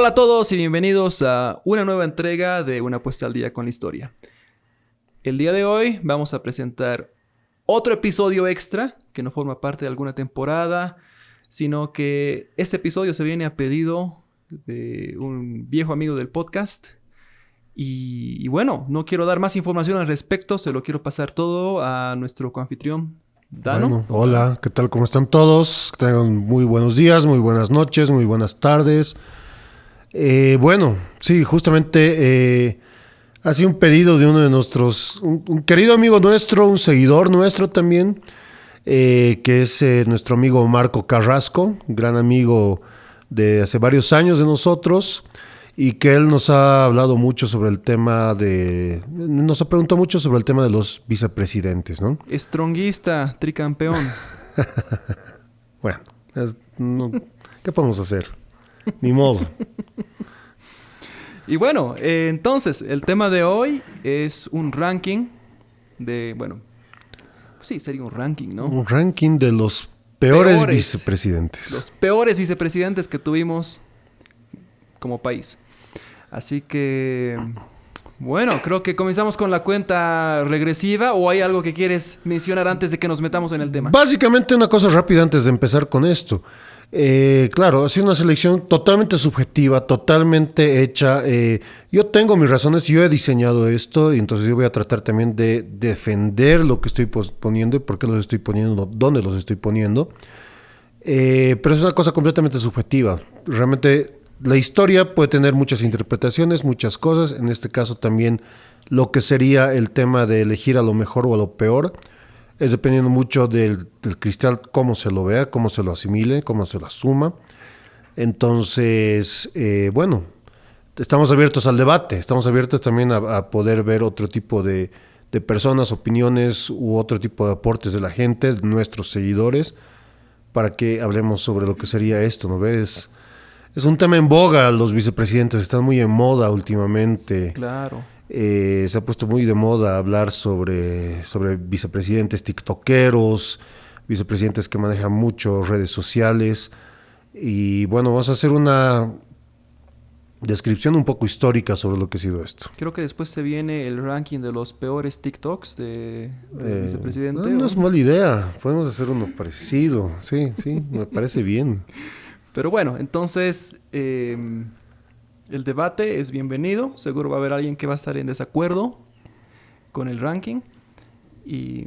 Hola a todos y bienvenidos a una nueva entrega de Una puesta al día con la historia. El día de hoy vamos a presentar otro episodio extra que no forma parte de alguna temporada, sino que este episodio se viene a pedido de un viejo amigo del podcast. Y bueno, no quiero dar más información al respecto, se lo quiero pasar todo a nuestro coanfitrión, Dano. Bueno, hola, ¿qué tal? ¿Cómo están todos? Que tengan muy buenos días, muy buenas noches, muy buenas tardes. Bueno, sí, justamente ha sido un pedido de uno de nuestros, un querido amigo nuestro, un seguidor nuestro también, que es nuestro amigo Marco Carrasco, un gran amigo de hace varios años de nosotros, y que él nos ha hablado mucho sobre el tema nos ha preguntado mucho sobre el tema de los vicepresidentes, ¿no? Stronguista, tricampeón. Bueno, ¿qué podemos hacer? Ni modo. Y bueno, entonces, el tema de hoy es un ranking de, bueno, sí, sería un ranking, ¿no? Un ranking de los peores vicepresidentes. Los peores vicepresidentes que tuvimos como país. Así que, bueno, creo que comenzamos con la cuenta regresiva, ¿o hay algo que quieres mencionar antes de que nos metamos en el tema? Básicamente una cosa rápida antes de empezar con esto. Claro, ha sido una selección totalmente subjetiva, totalmente hecha. Yo tengo mis razones, yo he diseñado esto y entonces yo voy a tratar también de defender lo que estoy poniendo y por qué los estoy poniendo, dónde los estoy poniendo. Pero es una cosa completamente subjetiva. Realmente la historia puede tener muchas interpretaciones, muchas cosas. En este caso también lo que sería el tema de elegir a lo mejor o a lo peor. Es dependiendo mucho del cristal, cómo se lo vea, cómo se lo asimile, cómo se lo asuma. Entonces, bueno, estamos abiertos al debate, estamos abiertos también a poder ver otro tipo de personas, opiniones u otro tipo de aportes de la gente, de nuestros seguidores, para que hablemos sobre lo que sería esto, ¿no ves? Es un tema en boga, los vicepresidentes están muy en moda últimamente. Claro. Se ha puesto muy de moda hablar sobre vicepresidentes tiktokeros, vicepresidentes que manejan mucho redes sociales. Y bueno, vamos a hacer una descripción un poco histórica sobre lo que ha sido esto. Creo que después se viene el ranking de los peores TikToks de vicepresidente. No es mala idea, podemos hacer uno parecido. Sí, me parece bien. Pero bueno, entonces el debate es bienvenido. Seguro va a haber alguien que va a estar en desacuerdo con el ranking. Y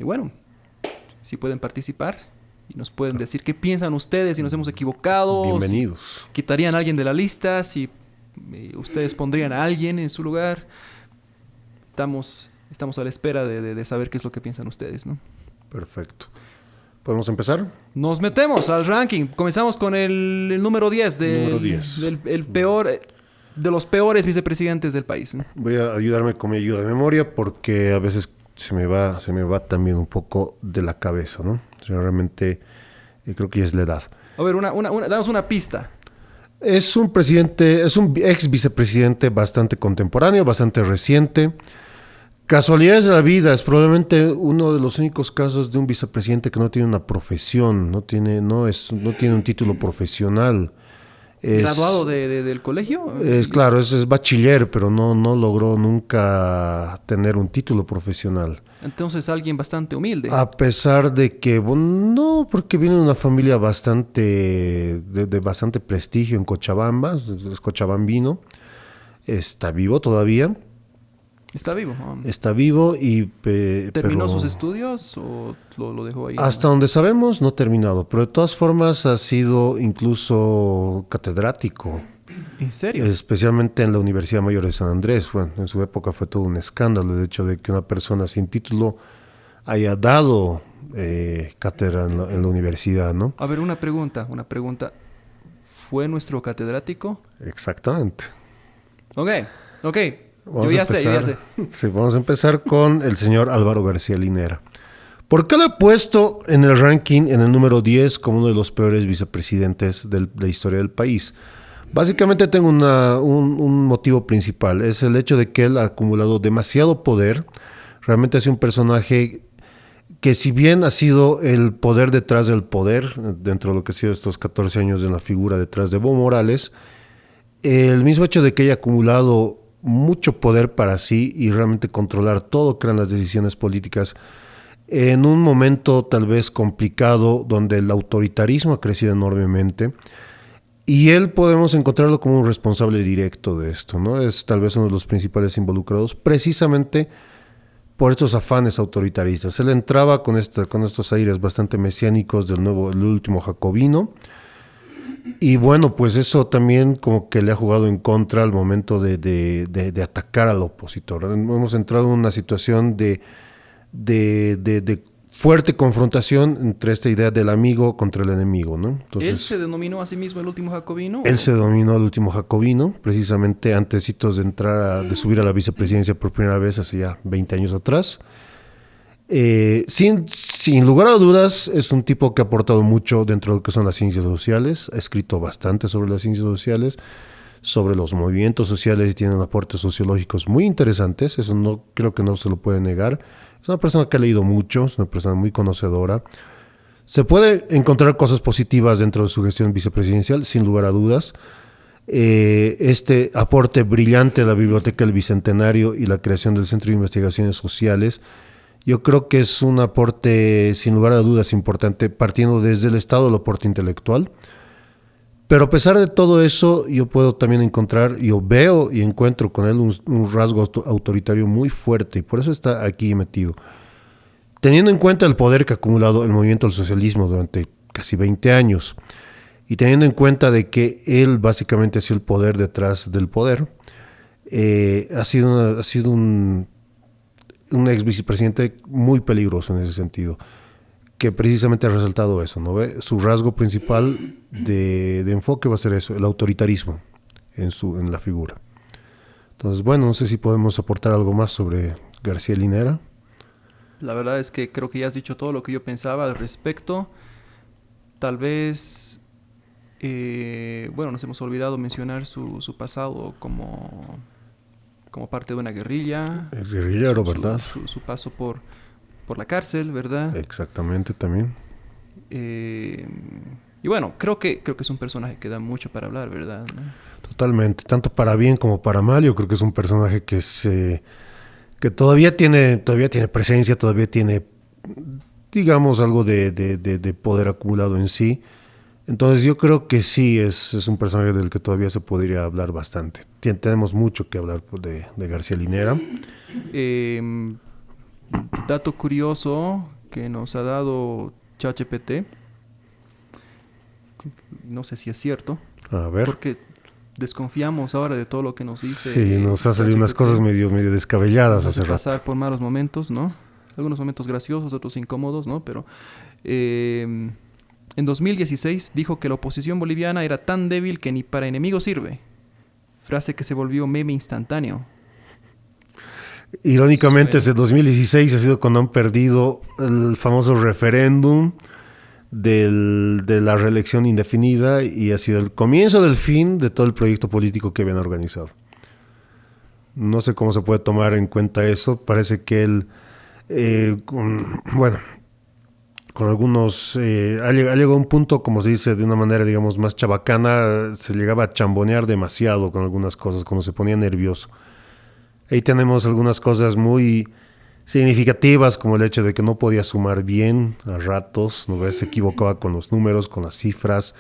bueno, si pueden participar y nos pueden decir qué piensan ustedes, si nos hemos equivocado. Bienvenidos. Si quitarían a alguien de la lista, si ustedes pondrían a alguien en su lugar. Estamos a la espera de saber qué es lo que piensan ustedes, ¿no? Perfecto. ¿Podemos empezar? Nos metemos al ranking. Comenzamos con el número 10. Número 10. El peor, de los peores vicepresidentes del país, ¿no? Voy a ayudarme con mi ayuda de memoria porque a veces se me va también un poco de la cabeza, ¿no? O sea, realmente creo que es la edad. A ver, danos una pista. Es un ex vicepresidente bastante contemporáneo, bastante reciente. Casualidades de la vida, es probablemente uno de los únicos casos de un vicepresidente que no tiene una profesión, no tiene un título profesional. ¿Graduado del colegio? Claro, es bachiller, pero no logró nunca tener un título profesional. Entonces alguien bastante humilde. A pesar de que, bueno, no, porque viene de una familia de bastante prestigio en Cochabamba, es cochabambino, está vivo todavía. ¿Está vivo? Está vivo y... ¿Terminó sus estudios o lo dejó ahí? Hasta donde sabemos no ha terminado, pero de todas formas ha sido incluso catedrático. ¿En serio? Especialmente en la Universidad Mayor de San Andrés. Bueno, en su época fue todo un escándalo el hecho de que una persona sin título haya dado cátedra en la universidad, ¿no? A ver, una pregunta. ¿Fue nuestro catedrático? Exactamente. Ok. Yo ya sé. Sí, vamos a empezar con el señor Álvaro García Linera. ¿Por qué lo he puesto en el ranking en el número 10 como uno de los peores vicepresidentes de la historia del país? Básicamente tengo un motivo principal. Es el hecho de que él ha acumulado demasiado poder. Realmente ha sido un personaje que, si bien ha sido el poder detrás del poder, dentro de lo que ha sido estos 14 años de la figura detrás de Evo Morales, el mismo hecho de que haya acumulado mucho poder para sí y realmente controlar todo lo que eran las decisiones políticas en un momento tal vez complicado donde el autoritarismo ha crecido enormemente y él podemos encontrarlo como un responsable directo de esto, ¿no? Es tal vez uno de los principales involucrados precisamente por estos afanes autoritaristas. Él entraba con estos aires bastante mesiánicos del último jacobino. Y bueno, pues eso también como que le ha jugado en contra al momento de atacar al opositor. Hemos entrado en una situación de fuerte confrontación entre esta idea del amigo contra el enemigo, ¿no? Entonces, ¿Él se denominó a sí mismo el último jacobino? Él se denominó el último jacobino, precisamente antesitos de de subir a la vicepresidencia por primera vez hace ya 20 años atrás. Sin lugar a dudas, es un tipo que ha aportado mucho dentro de lo que son las ciencias sociales, ha escrito bastante sobre las ciencias sociales, sobre los movimientos sociales y tiene aportes sociológicos muy interesantes, eso no creo que no se lo puede negar. Es una persona que ha leído mucho, es una persona muy conocedora. Se puede encontrar cosas positivas dentro de su gestión vicepresidencial, sin lugar a dudas. Este aporte brillante de la Biblioteca del Bicentenario y la creación del Centro de Investigaciones Sociales, yo creo que es un aporte, sin lugar a dudas, importante, partiendo desde el estado del aporte intelectual. Pero a pesar de todo eso, yo puedo también encontrar, yo veo y encuentro con él un rasgo autoritario muy fuerte, y por eso está aquí metido. Teniendo en cuenta el poder que ha acumulado el movimiento del socialismo durante casi 20 años, y teniendo en cuenta de que él básicamente ha sido el poder detrás del poder, ha sido un ex vicepresidente muy peligroso en ese sentido, que precisamente ha resaltado eso, ¿no ve? Su rasgo principal de enfoque va a ser eso, el autoritarismo en la figura. Entonces, bueno, no sé si podemos aportar algo más sobre García Linera. La verdad es que creo que ya has dicho todo lo que yo pensaba al respecto. Tal vez, bueno, nos hemos olvidado mencionar su pasado como parte de una guerrilla. Es guerrillero, ¿verdad? Su paso por la cárcel, ¿verdad? Exactamente, también. Y bueno, creo que es un personaje que da mucho para hablar, ¿verdad? ¿No? Totalmente, tanto para bien como para mal. Yo creo que es un personaje que todavía tiene presencia, todavía tiene, digamos, algo de poder acumulado en sí. Entonces yo creo que sí es un personaje del que todavía se podría hablar bastante. Tenemos mucho que hablar de García Linera. Dato curioso que nos ha dado ChatGPT, no sé si es cierto, A ver. porque desconfiamos ahora de todo lo que nos dice. Sí, nos ha salido unas cosas medio descabelladas hace rato. Pasar por malos momentos, ¿no? Algunos momentos graciosos, otros incómodos, ¿no? Pero en 2016 dijo que la oposición boliviana era tan débil que ni para enemigos sirve. Frase que se volvió meme instantáneo. Irónicamente, ese 2016 ha sido cuando han perdido el famoso referéndum de la reelección indefinida y ha sido el comienzo del fin de todo el proyecto político que habían organizado. No sé cómo se puede tomar en cuenta eso. Parece que él, con algunos, ha llegado a un punto, como se dice de una manera, digamos, más chabacana, se llegaba a chambonear demasiado con algunas cosas, cuando se ponía nervioso. Ahí tenemos algunas cosas muy significativas, como el hecho de que no podía sumar bien a ratos, ¿no? Se equivocaba con los números, con las cifras,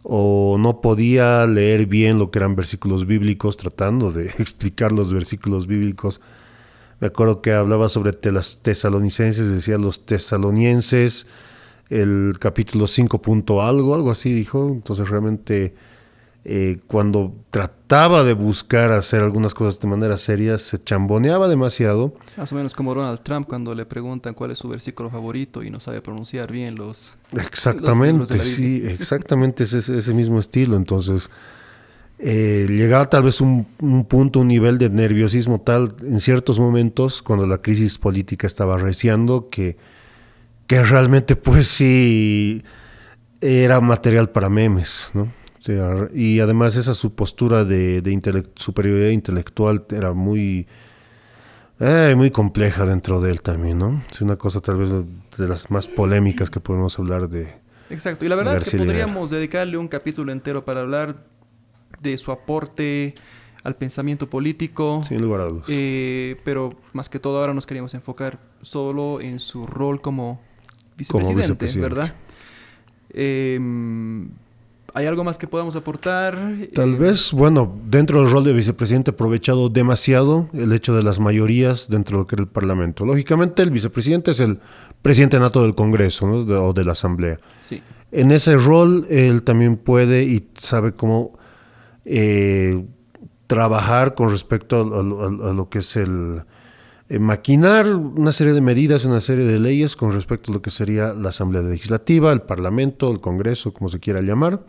o no podía leer bien lo que eran versículos bíblicos, tratando de explicar los versículos bíblicos. Me acuerdo que hablaba sobre las tesalonicenses, decía los tesalonienses, el capítulo 5 punto algo así dijo. Entonces realmente cuando trataba de buscar hacer algunas cosas de manera seria, se chamboneaba demasiado. Más o menos como Donald Trump cuando le preguntan cuál es su versículo favorito y no sabe pronunciar bien los... Exactamente, sí, exactamente ese mismo estilo. Entonces llegaba tal vez un punto, un nivel de nerviosismo tal en ciertos momentos cuando la crisis política estaba arreciando que realmente pues sí era material para memes, ¿no? O sea, y además esa su postura de superioridad intelectual era muy compleja dentro de él también, ¿no? Es una cosa tal vez de las más polémicas que podemos hablar de... Exacto, y la verdad es que podríamos dedicarle un capítulo entero para hablar de su aporte al pensamiento político. Sin lugar a dudas. Pero más que todo ahora nos queríamos enfocar solo en su rol como vicepresidente, ¿verdad? ¿Hay algo más que podamos aportar? Tal vez, bueno, dentro del rol de vicepresidente he aprovechado demasiado el hecho de las mayorías dentro de lo que era el Parlamento. Lógicamente el vicepresidente es el presidente nato del Congreso, ¿no? O de la Asamblea. Sí. En ese rol él también puede y sabe cómo trabajar con respecto a lo que es el maquinar una serie de medidas, una serie de leyes con respecto a lo que sería la Asamblea Legislativa, el Parlamento, el Congreso, como se quiera llamar,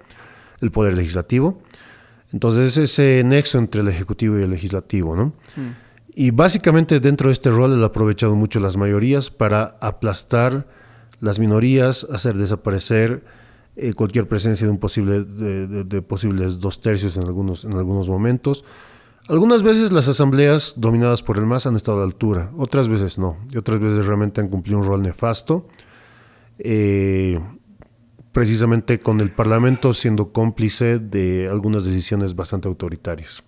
el Poder Legislativo. Entonces ese nexo entre el Ejecutivo y el Legislativo, ¿no? Y básicamente dentro de este rol él ha aprovechado mucho las mayorías para aplastar las minorías, hacer desaparecer cualquier presencia de un posible de posibles 2/3 en algunos momentos. Algunas veces las asambleas dominadas por el MAS han estado a la altura, otras veces no, y otras veces realmente han cumplido un rol nefasto, precisamente con el Parlamento siendo cómplice de algunas decisiones bastante autoritarias.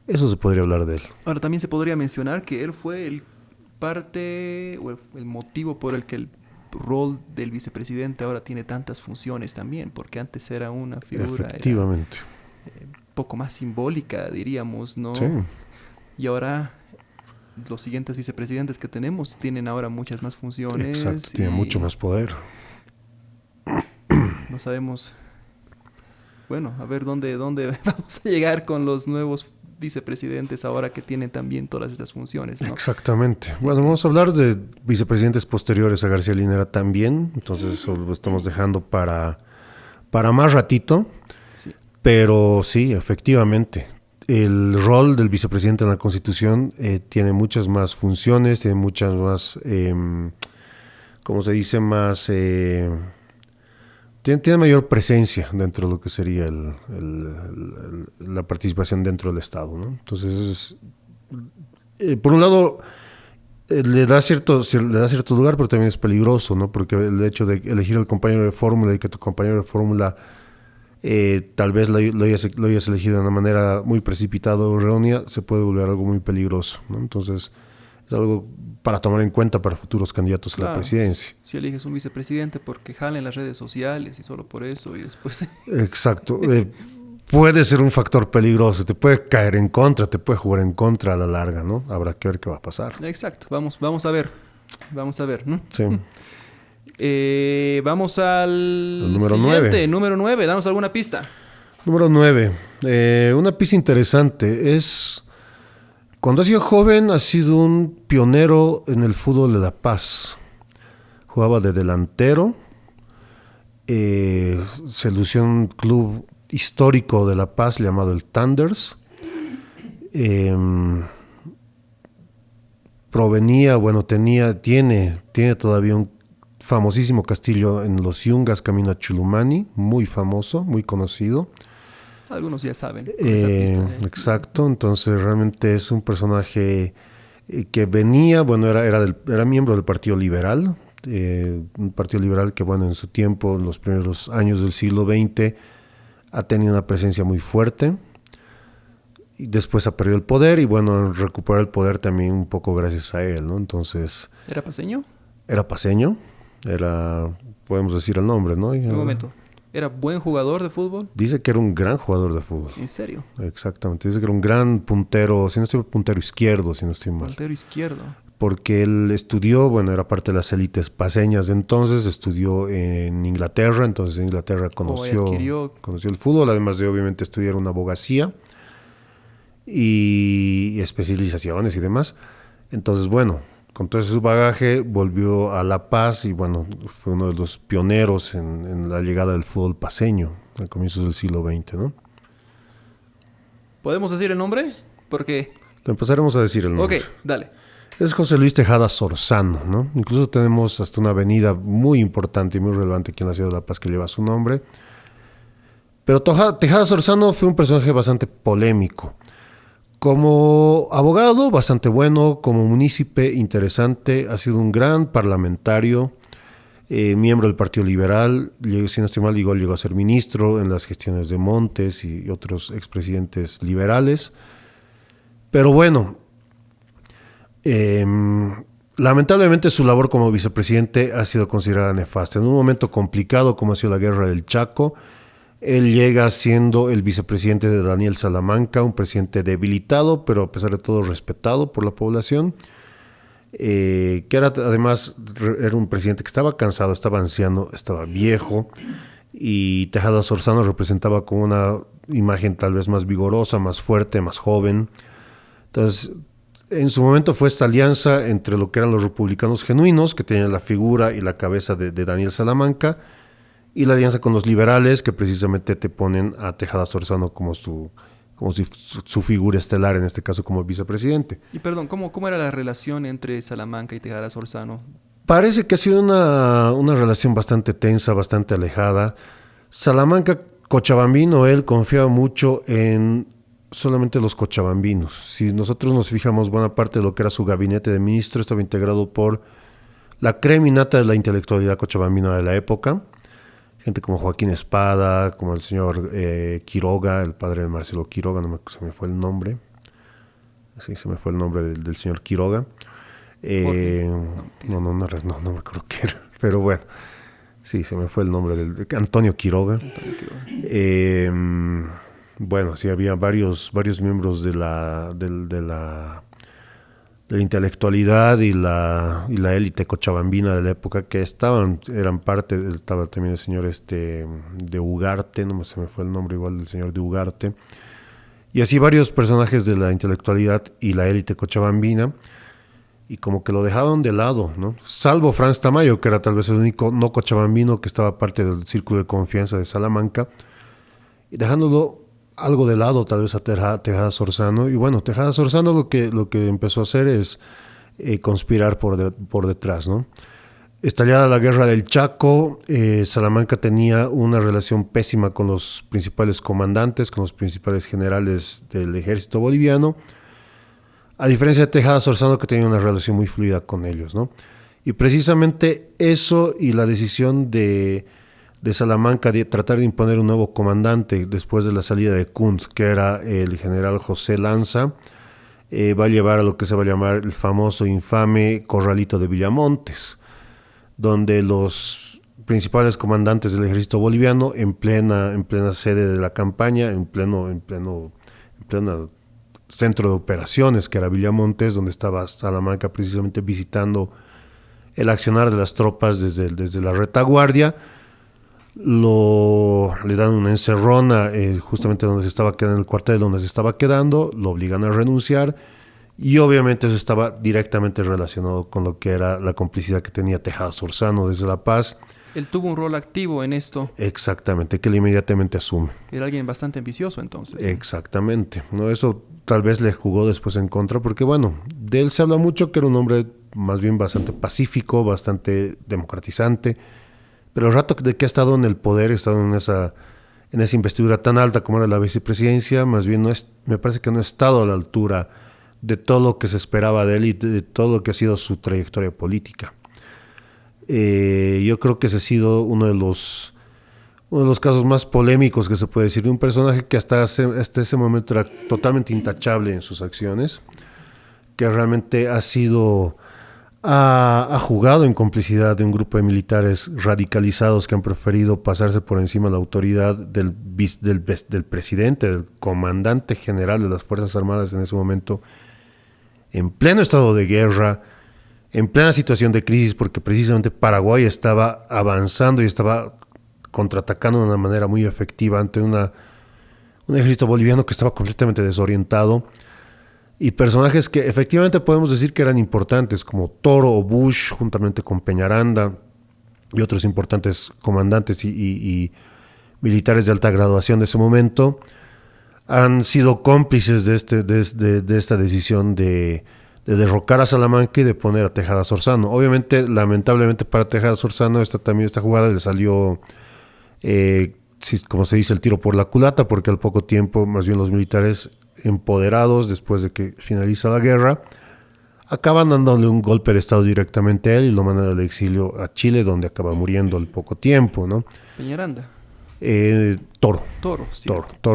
Eso se podría hablar de él. Ahora también se podría mencionar que él fue el motivo por el que el rol del vicepresidente ahora tiene tantas funciones también, porque antes era una figura... Efectivamente. Poco más simbólica, diríamos, ¿no? Sí. Y ahora los siguientes vicepresidentes que tenemos tienen ahora muchas más funciones. Exacto, tienen mucho más poder. No sabemos, bueno, a ver dónde vamos a llegar con los nuevos vicepresidentes ahora que tienen también todas esas funciones, ¿no? Exactamente. Bueno, vamos a hablar de vicepresidentes posteriores a García Linera también, entonces eso lo estamos dejando para más ratito. Pero sí, efectivamente, el rol del vicepresidente en la Constitución tiene muchas más funciones, tiene muchas más, ¿cómo se dice? Más, tiene mayor presencia dentro de lo que sería la participación dentro del Estado, ¿no? Entonces, por un lado, le da cierto lugar, pero también es peligroso, ¿no? Porque el hecho de elegir al compañero de fórmula y que tu compañero de fórmula tal vez lo hayas elegido de una manera muy precipitada o errónea, se puede volver algo muy peligroso, ¿no? Entonces es algo para tomar en cuenta para futuros candidatos a la presidencia. Si eliges un vicepresidente porque jala en las redes sociales y solo por eso y después... Exacto. Puede ser un factor peligroso, te puede caer en contra, te puede jugar en contra a la larga, ¿no? Habrá que ver qué va a pasar. Exacto, vamos a ver, ¿no? Sí. Vamos al número siguiente, 9. Número 9, danos alguna pista. Número 9. Una pista interesante es... Cuando ha sido joven ha sido un pionero en el fútbol de La Paz. Jugaba de delantero. Se lució en un club histórico de La Paz llamado el Thunders. Tiene todavía un famosísimo castillo en Los Yungas, camino a Chulumani, muy famoso, muy conocido. Algunos ya saben. Esa pista, Exacto, entonces realmente es un personaje que venía, era miembro del Partido Liberal, un partido liberal que en su tiempo, en los primeros años del siglo XX, ha tenido una presencia muy fuerte. Y después ha perdido el poder y recuperó el poder también un poco gracias a él, ¿no? Entonces... ¿Era paceño? Era paceño. Podemos decir el nombre, ¿no? Un momento. ¿Era buen jugador de fútbol? Dice que era un gran jugador de fútbol. ¿En serio? Exactamente. Dice que era un gran puntero, puntero izquierdo, si no estoy mal. Puntero izquierdo. Porque él estudió, era parte de las élites paceñas de entonces, estudió en Inglaterra, entonces en Inglaterra conoció el fútbol, además de obviamente estudiar una abogacía y especializaciones y demás. Entonces, con todo su bagaje volvió a La Paz y fue uno de los pioneros en la llegada del fútbol paceño a comienzos del siglo XX, ¿no? ¿Podemos decir el nombre? Porque... Empezaremos a decir el nombre. Ok, dale. Es José Luis Tejada Sorzano, ¿no? Incluso tenemos hasta una avenida muy importante y muy relevante aquí en la ciudad de La Paz que lleva su nombre. Pero Tejada Sorzano fue un personaje bastante polémico. Como abogado, bastante bueno, como munícipe, interesante, ha sido un gran parlamentario, miembro del Partido Liberal, si no estoy mal, llegó a ser ministro en las gestiones de Montes y otros expresidentes liberales. Pero bueno, lamentablemente su labor como vicepresidente ha sido considerada nefasta. En un momento complicado como ha sido la guerra del Chaco, él llega siendo el vicepresidente de Daniel Salamanca, un presidente debilitado, pero a pesar de todo respetado por la población, que era además era un presidente que estaba cansado, estaba anciano, estaba viejo, y Tejada Sorzano representaba como una imagen tal vez más vigorosa, más fuerte, más joven. Entonces, en su momento fue esta alianza entre lo que eran los republicanos genuinos, que tenían la figura y la cabeza de Daniel Salamanca, y la alianza con los liberales, que precisamente te ponen a Tejada Sorzano como su figura estelar, en este caso como vicepresidente. Y perdón, ¿cómo era la relación entre Salamanca y Tejada Sorzano? Parece que ha sido una relación bastante tensa, bastante alejada. Salamanca, cochabambino, él confiaba mucho en solamente los cochabambinos. Si nosotros nos fijamos, buena parte de lo que era su gabinete de ministros estaba integrado por la creminata de la intelectualidad cochabambina de la época. Gente como Joaquín Espada, como el señor Quiroga, el padre de Marcelo Quiroga, se me fue el nombre. Sí, se me fue el nombre del señor Quiroga. No me acuerdo qué era, pero bueno, sí, se me fue el nombre de Antonio Quiroga. Bueno, sí, había varios miembros de la intelectualidad y la élite cochabambina de la época que eran parte. Estaba también el señor de Ugarte, se me fue el nombre igual del señor de Ugarte, y así varios personajes de la intelectualidad y la élite cochabambina, y como que lo dejaron de lado, ¿no? Salvo Franz Tamayo, que era tal vez el único no cochabambino que estaba parte del círculo de confianza de Salamanca, y dejándolo algo de lado tal vez a Tejada Sorzano. Y bueno, Tejada Sorzano lo que empezó a hacer es conspirar por detrás, ¿no? Estallada la guerra del Chaco, Salamanca tenía una relación pésima con los principales comandantes, con los principales generales del ejército boliviano, a diferencia de Tejada Sorzano, que tenía una relación muy fluida con ellos, ¿no? Y precisamente eso y la decisión de Salamanca de tratar de imponer un nuevo comandante después de la salida de Kuntz, que era el general José Lanza, va a llevar a lo que se va a llamar el famoso infame Corralito de Villamontes, donde los principales comandantes del ejército boliviano, en plena sede de la campaña, en pleno centro de operaciones, que era Villamontes, donde estaba Salamanca precisamente visitando el accionar de las tropas desde la retaguardia, le dan una encerrona justamente donde se estaba quedando, en el cuartel donde se estaba quedando, lo obligan a renunciar, y obviamente eso estaba directamente relacionado con lo que era la complicidad que tenía Tejada Sorzano desde La Paz. Él tuvo un rol activo en esto. Exactamente, que él inmediatamente asume. Era alguien bastante ambicioso entonces. Exactamente, ¿no? Eso tal vez le jugó después en contra, porque bueno, de él se habla mucho que era un hombre más bien bastante pacífico, bastante democratizante, pero el rato de que ha estado en el poder, ha estado en esa investidura tan alta como era la vicepresidencia, más bien me parece que no ha estado a la altura de todo lo que se esperaba de él y de todo lo que ha sido su trayectoria política. Yo creo que ese ha sido uno de los casos más polémicos que se puede decir, de un personaje que hasta ese momento era totalmente intachable en sus acciones, que realmente ha jugado en complicidad de un grupo de militares radicalizados que han preferido pasarse por encima de la autoridad del presidente, del comandante general de las Fuerzas Armadas en ese momento, en pleno estado de guerra, en plena situación de crisis, porque precisamente Paraguay estaba avanzando y estaba contraatacando de una manera muy efectiva ante un ejército boliviano que estaba completamente desorientado, y personajes que efectivamente podemos decir que eran importantes, como Toro o Bush, juntamente con Peñaranda y otros importantes comandantes y militares de alta graduación de ese momento, han sido cómplices de esta decisión de derrocar a Salamanca y de poner a Tejada Sorzano. Obviamente, lamentablemente para Tejada Sorzano, esta jugada le salió, como se dice, el tiro por la culata, porque al poco tiempo, más bien los militares empoderados, después de que finaliza la guerra, acaban dándole un golpe de estado directamente a él y lo mandan al exilio a Chile, donde acaba muriendo al poco tiempo, ¿no? Peñaranda. Toro. Toro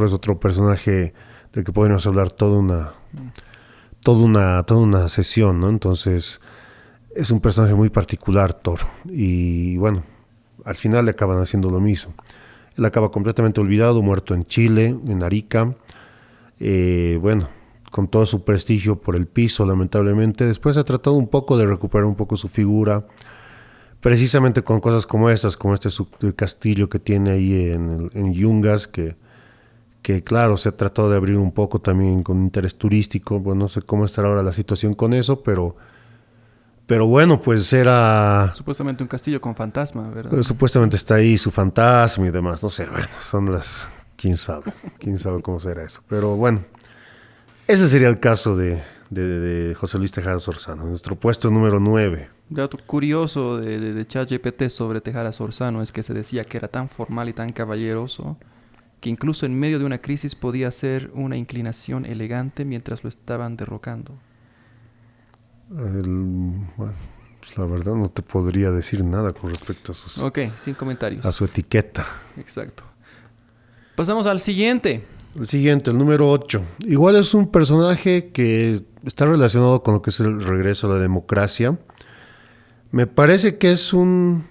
es otro personaje del que podríamos hablar toda una sesión, ¿no? Entonces, es un personaje muy particular, Toro. Y bueno, al final le acaban haciendo lo mismo. Él acaba completamente olvidado, muerto en Chile, en Arica. Bueno, con todo su prestigio por el piso, lamentablemente. Después ha tratado un poco de recuperar un poco su figura, precisamente con cosas como estas, como el castillo que tiene ahí en Yungas, que claro, se ha tratado de abrir un poco también con interés turístico. Bueno, no sé cómo estará ahora la situación con eso, pero bueno, pues era... Supuestamente un castillo con fantasma, ¿verdad? Supuestamente está ahí su fantasma y demás, no sé, bueno, quién sabe cómo será eso. Pero bueno, ese sería el caso de José Luis Tejada Sorzano, nuestro puesto número 9. Dato curioso de ChatGPT sobre Tejada Sorzano es que se decía que era tan formal y tan caballeroso que incluso en medio de una crisis podía hacer una inclinación elegante mientras lo estaban derrocando. Bueno, pues la verdad no te podría decir nada con respecto a Ok, sin comentarios. a su etiqueta. Exacto. Pasamos al siguiente. El siguiente, el número 8. Igual es un personaje que está relacionado con lo que es el regreso a la democracia. Me parece que es un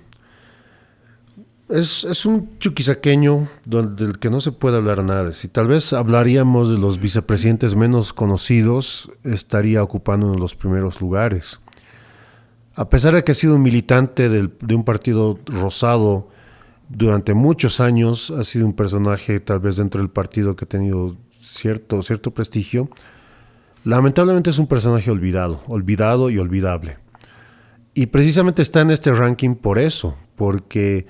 chuquisaqueño del que no se puede hablar nada. Si tal vez hablaríamos de los vicepresidentes menos conocidos, estaría ocupando uno de los primeros lugares. A pesar de que ha sido un militante de un partido rosado durante muchos años, ha sido un personaje tal vez dentro del partido que ha tenido cierto prestigio. Lamentablemente es un personaje olvidado y olvidable. Y precisamente está en este ranking por eso, porque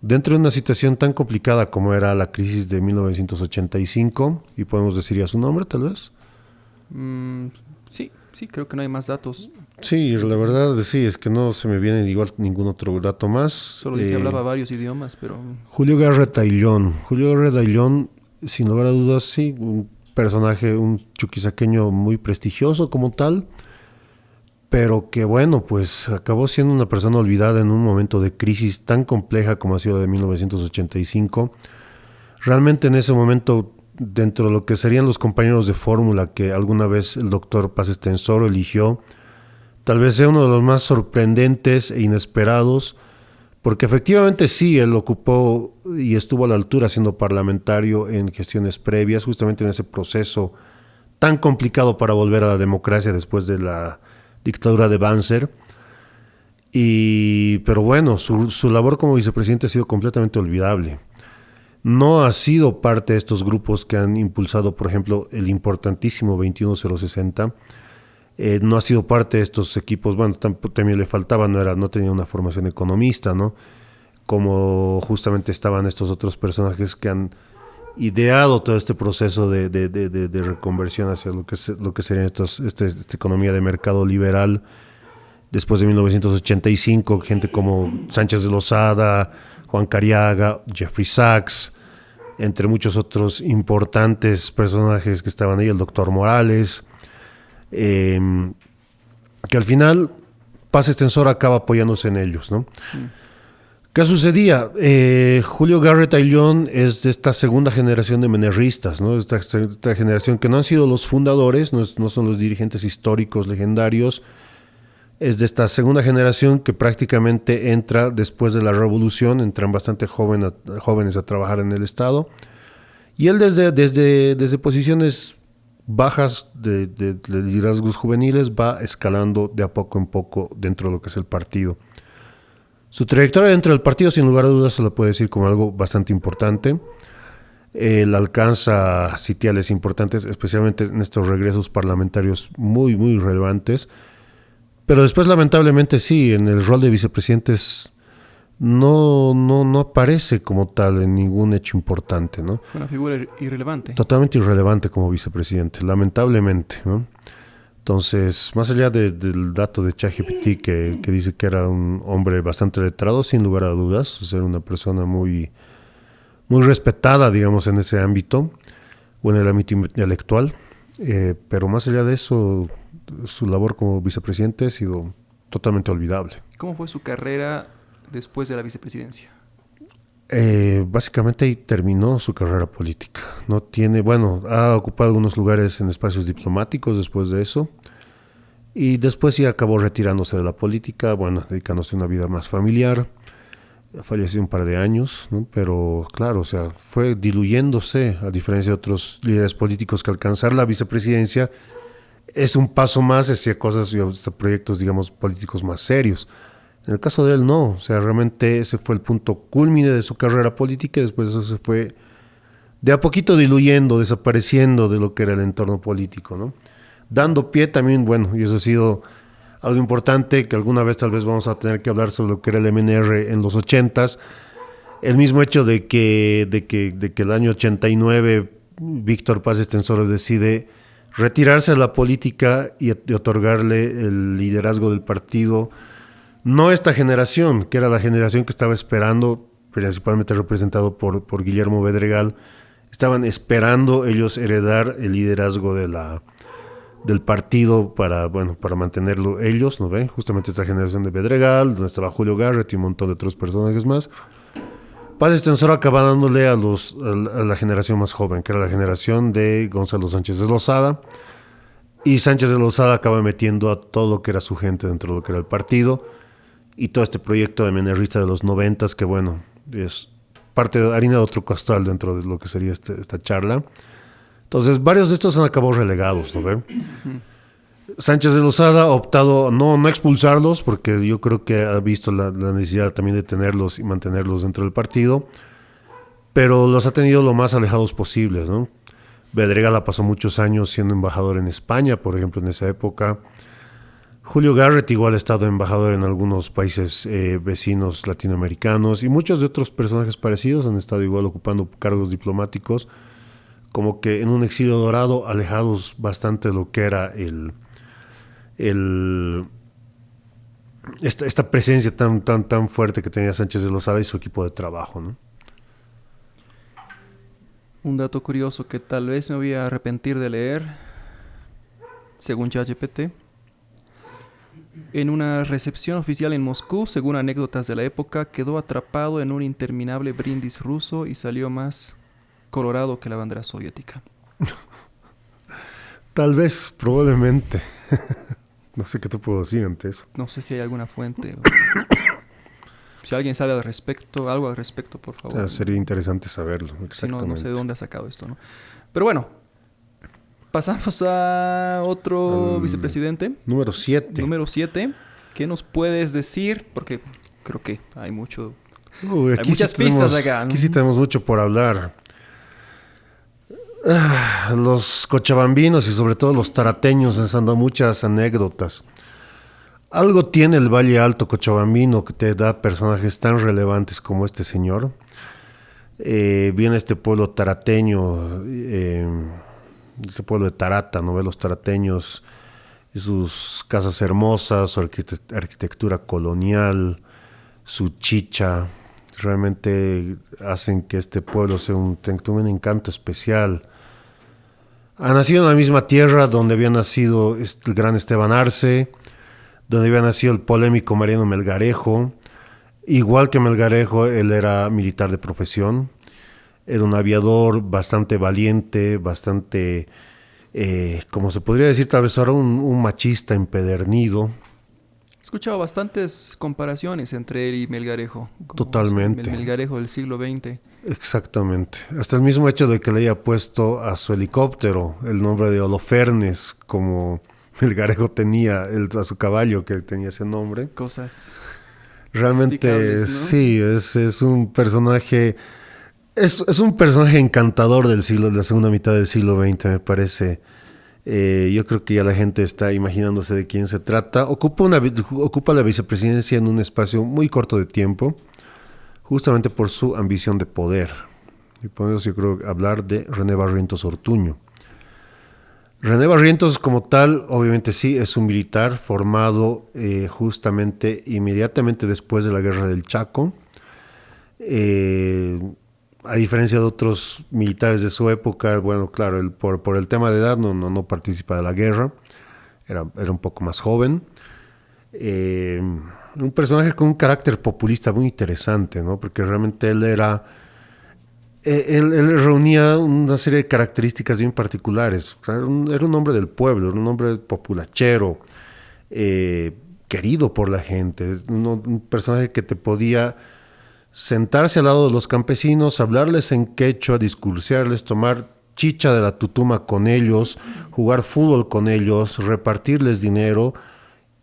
dentro de una situación tan complicada como era la crisis de 1985, y podemos decir ya su nombre tal vez. Sí, creo que no hay más datos. Sí, la verdad sí, es que no se me viene igual ningún otro dato más. Solo dice hablaba varios idiomas, pero... Julio Garrett Ayllón. Julio Garrett Ayllón, sin lugar a dudas, sí, un personaje, un chuquisaqueño muy prestigioso como tal, pero que bueno, pues acabó siendo una persona olvidada en un momento de crisis tan compleja como ha sido de 1985. Realmente en ese momento, dentro de lo que serían los compañeros de fórmula que alguna vez el doctor Paz Estenssoro eligió, tal vez sea uno de los más sorprendentes e inesperados, porque efectivamente sí, él ocupó y estuvo a la altura siendo parlamentario en gestiones previas, justamente en ese proceso tan complicado para volver a la democracia después de la dictadura de Banzer. Pero bueno, su labor como vicepresidente ha sido completamente olvidable. No ha sido parte de estos grupos que han impulsado, por ejemplo, el importantísimo 21060. No ha sido parte de estos equipos. Bueno, también le faltaba, no tenía una formación economista, ¿no? Como justamente estaban estos otros personajes que han ideado todo este proceso de reconversión hacia lo que sería esta economía de mercado liberal después de 1985, gente como Sánchez de Lozada, Juan Cariaga, Jeffrey Sachs, entre muchos otros importantes personajes que estaban ahí, el doctor Morales, que al final Paz Estenssoro acaba apoyándose en ellos, ¿no? ¿Qué sucedía? Julio Garrett Ayllón es de esta segunda generación de menerristas, ¿no? Esta generación que no han sido los fundadores, no son los dirigentes históricos legendarios. Es de esta segunda generación que prácticamente entra después de la revolución, entran bastante jóvenes a trabajar en el Estado. Y él desde posiciones bajas de liderazgos juveniles va escalando de a poco en poco dentro de lo que es el partido. Su trayectoria dentro del partido, sin lugar a dudas, se la puede decir como algo bastante importante. Él alcanza sitiales importantes, especialmente en estos regresos parlamentarios muy, muy relevantes. Pero después, lamentablemente, sí, en el rol de vicepresidentes no aparece como tal en ningún hecho importante, ¿no? Fue una figura irrelevante. Totalmente irrelevante como vicepresidente, lamentablemente, ¿no? Entonces, más allá del dato de ChatGPT que dice que era un hombre bastante letrado, sin lugar a dudas, o sea, una persona muy, muy respetada, digamos, en ese ámbito, o en el ámbito intelectual, pero más allá de eso, su labor como vicepresidente ha sido totalmente olvidable. ¿Cómo fue su carrera después de la vicepresidencia? Básicamente ahí terminó su carrera política. No tiene, bueno, ha ocupado algunos lugares en espacios diplomáticos después de eso. Y después sí acabó retirándose de la política, bueno, dedicándose a una vida más familiar. Falleció un par de años, ¿no? Pero claro, o sea, fue diluyéndose, a diferencia de otros líderes políticos, que alcanzar la vicepresidencia es un paso más hacia cosas, hacia proyectos, digamos, políticos más serios. En el caso de él, no. O sea, realmente ese fue el punto cúlmine de su carrera política y después eso se fue de a poquito diluyendo, desapareciendo de lo que era el entorno político, ¿no? Dando pie también, bueno, y eso ha sido algo importante, que alguna vez tal vez vamos a tener que hablar sobre lo que era el MNR en los 80s. El mismo hecho de que el año 89 Víctor Paz Estenssoro decide retirarse de la política y otorgarle el liderazgo del partido, no esta generación, que era la generación que estaba esperando, principalmente representado por Guillermo Bedregal, estaban esperando ellos heredar el liderazgo del partido para mantenerlo ellos, ¿no ven? Justamente esta generación de Bedregal, donde estaba Julio Garrett y un montón de otros personajes más. Paz Estenssoro acaba dándole a la generación más joven, que era la generación de Gonzalo Sánchez de Lozada, y Sánchez de Lozada acaba metiendo a todo lo que era su gente dentro de lo que era el partido, y todo este proyecto de MNRista de los 90s, que bueno, es parte de harina de otro costal dentro de lo que sería esta charla. Entonces, varios de estos han acabado relegados, ¿no ven? Sánchez de Lozada ha optado no expulsarlos, porque yo creo que ha visto la necesidad también de tenerlos y mantenerlos dentro del partido, pero los ha tenido lo más alejados posibles, ¿no? Bedregal pasó muchos años siendo embajador en España, por ejemplo, en esa época. Julio Garrett igual ha estado embajador en algunos países vecinos latinoamericanos, y muchos de otros personajes parecidos han estado igual ocupando cargos diplomáticos, como que en un exilio dorado, alejados bastante de lo que era esta presencia tan fuerte que tenía Sánchez de Lozada y su equipo de trabajo, ¿no? Un dato curioso que tal vez me voy a arrepentir de leer, según ChatGPT. En una recepción oficial en Moscú, según anécdotas de la época, quedó atrapado en un interminable brindis ruso y salió más colorado que la bandera soviética. Tal vez, probablemente. No sé qué te puedo decir ante eso. No sé si hay alguna fuente. Si alguien sabe algo al respecto, por favor. O sea, sería interesante saberlo. Si no sé de dónde ha sacado esto, ¿no? Pero bueno, pasamos a otro vicepresidente. Número 7. Número 7. ¿Qué nos puedes decir? Porque creo que hay mucho. Hay muchas pistas acá, ¿no? Aquí sí tenemos mucho por hablar. Los cochabambinos y sobre todo los tarateños les han dado muchas anécdotas. Algo tiene el Valle Alto cochabambino que te da personajes tan relevantes como este señor. Viene este pueblo tarateño, este pueblo de Tarata, ¿no? Ve los tarateños y sus casas hermosas, su arquitectura colonial, su chicha, realmente hacen que este pueblo tenga un encanto especial. Ha nacido en la misma tierra donde había nacido el gran Esteban Arce, donde había nacido el polémico Mariano Melgarejo. Igual que Melgarejo, él era militar de profesión, era un aviador bastante valiente, bastante, como se podría decir tal vez ahora, un machista empedernido. He escuchado bastantes comparaciones entre él y Melgarejo. Totalmente. El Melgarejo del siglo XX. Exactamente. Hasta el mismo hecho de que le haya puesto a su helicóptero el nombre de Holofernes, como Melgarejo tenía a su caballo que tenía ese nombre. Cosas realmente, ¿no? Sí, es un personaje, es un personaje encantador de la segunda mitad del siglo XX, me parece. Yo creo que ya la gente está imaginándose de quién se trata. Ocupa la vicepresidencia en un espacio muy corto de tiempo, justamente por su ambición de poder. Y por eso yo creo hablar de René Barrientos Ortuño. René Barrientos como tal, obviamente sí, es un militar formado justamente inmediatamente después de la Guerra del Chaco. A diferencia de otros militares de su época, bueno, claro, por el tema de edad no participa de la guerra. era un poco más joven. Un personaje con un carácter populista muy interesante, ¿no? Porque realmente él reunía una serie de características bien particulares. O sea, era un hombre del pueblo, era un hombre populachero, querido por la gente, un personaje que te podía sentarse al lado de los campesinos, hablarles en quechua, discursiarles, tomar chicha de la tutuma con ellos, jugar fútbol con ellos, repartirles dinero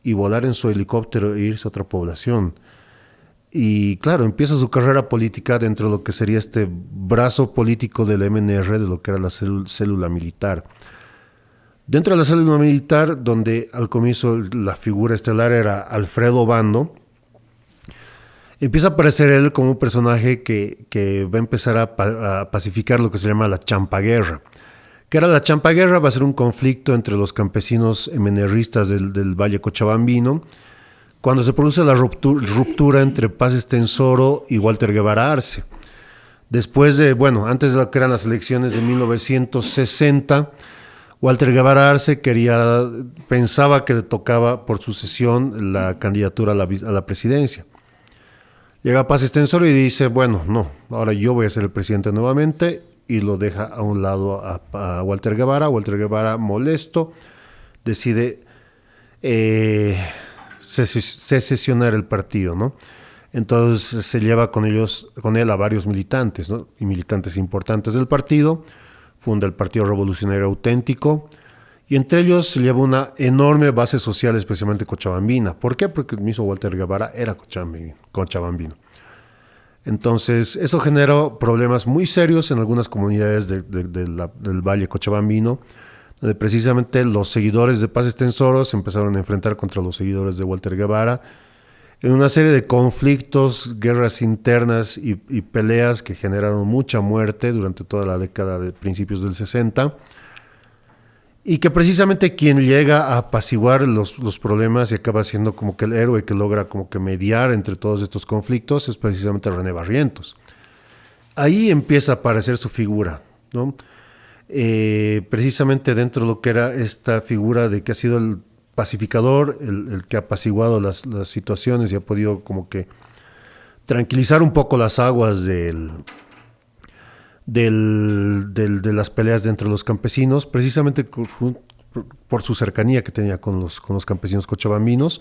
y volar en su helicóptero e irse a otra población. Y claro, empieza su carrera política dentro de lo que sería este brazo político del MNR, de lo que era la célula militar. Dentro de la célula militar, donde al comienzo la figura estelar era Alfredo Bando, empieza a aparecer él como un personaje que va a empezar a pacificar lo que se llama la champaguerra. ¿Qué era la champaguerra? Va a ser un conflicto entre los campesinos MNRistas del Valle Cochabambino, cuando se produce la ruptura entre Paz Estenssoro y Walter Guevara Arce. Después antes de lo que eran las elecciones de 1960, Walter Guevara Arce pensaba que le tocaba por sucesión la candidatura a la presidencia. Llega Paz Estenssoro y dice, no, ahora yo voy a ser el presidente nuevamente, y lo deja a un lado a Walter Guevara. Walter Guevara, molesto, decide secesionar el partido, ¿no? Entonces se lleva con él a varios militantes, ¿no? Y militantes importantes del partido, funda el Partido Revolucionario Auténtico, y entre ellos se lleva una enorme base social, especialmente cochabambina. ¿Por qué? Porque el mismo Walter Guevara era cochabambino. Entonces, eso generó problemas muy serios en algunas comunidades del Valle Cochabambino, donde precisamente los seguidores de Paz Estenssoro se empezaron a enfrentar contra los seguidores de Walter Guevara, en una serie de conflictos, guerras internas y peleas que generaron mucha muerte durante toda la década de principios del 60, y que precisamente quien llega a apaciguar los problemas y acaba siendo como que el héroe que logra como que mediar entre todos estos conflictos es precisamente René Barrientos. Ahí empieza a aparecer su figura, ¿no? Precisamente dentro de lo que era esta figura de que ha sido el pacificador, el que ha apaciguado las situaciones y ha podido como que tranquilizar un poco las aguas de las peleas dentro de los campesinos, precisamente por su cercanía que tenía con los campesinos cochabambinos.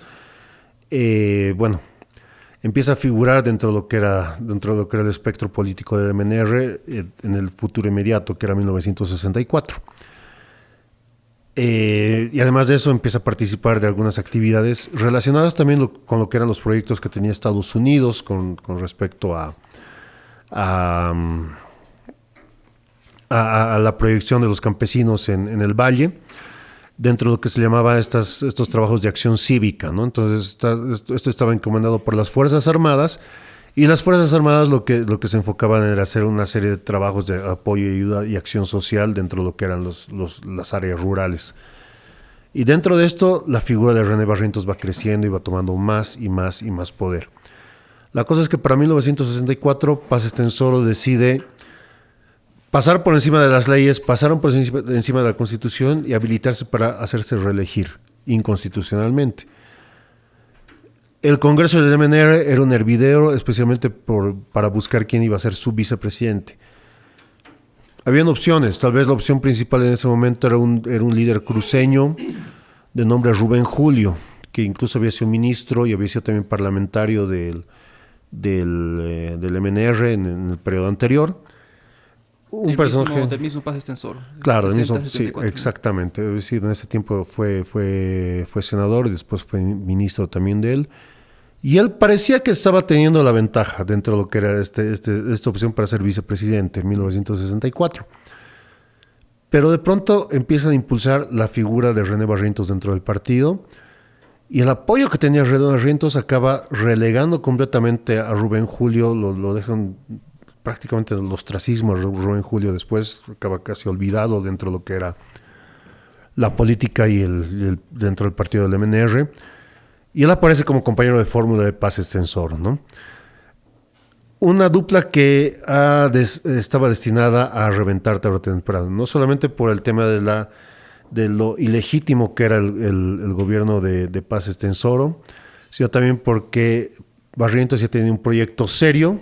Empieza a figurar dentro de lo que era el espectro político del MNR en el futuro inmediato, que era 1964. Y además de eso empieza a participar de algunas actividades relacionadas también con lo que eran los proyectos que tenía Estados Unidos con respecto a la proyección de los campesinos en el valle, dentro de lo que se llamaba estos trabajos de acción cívica, ¿no? Entonces esto estaba encomendado por las Fuerzas Armadas, y las Fuerzas Armadas lo que se enfocaban era hacer una serie de trabajos de apoyo, ayuda y acción social dentro de lo que eran las áreas rurales. Y dentro de esto, la figura de René Barrientos va creciendo y va tomando más y más y más poder. La cosa es que para 1964, Paz Estenssoro decide pasar por encima de las leyes, pasaron por encima de la Constitución y habilitarse para hacerse reelegir inconstitucionalmente. El Congreso del MNR era un hervidero, especialmente para buscar quién iba a ser su vicepresidente. Habían opciones, tal vez la opción principal en ese momento era un líder cruceño de nombre Rubén Julio, que incluso había sido ministro y había sido también parlamentario del MNR en el periodo anterior. Un personaje del mismo Paz Estenssoro. Claro, del mismo, sí, exactamente. Es decir, en ese tiempo fue senador y después fue ministro también de él. Y él parecía que estaba teniendo la ventaja dentro de lo que era esta opción para ser vicepresidente en 1964. Pero de pronto empiezan a impulsar la figura de René Barrientos dentro del partido, y el apoyo que tenía René Barrientos acaba relegando completamente a Rubén Julio, lo dejan prácticamente el ostracismo. Rubén Julio después acaba casi olvidado dentro de lo que era la política y dentro del partido del MNR, y él aparece como compañero de fórmula de Paz Estenssoro, ¿no? Una dupla que estaba destinada a reventar tarde o temprano, no solamente por el tema de de lo ilegítimo que era el gobierno de Paz Estenssoro, sino también porque Barrientos ya tenía un proyecto serio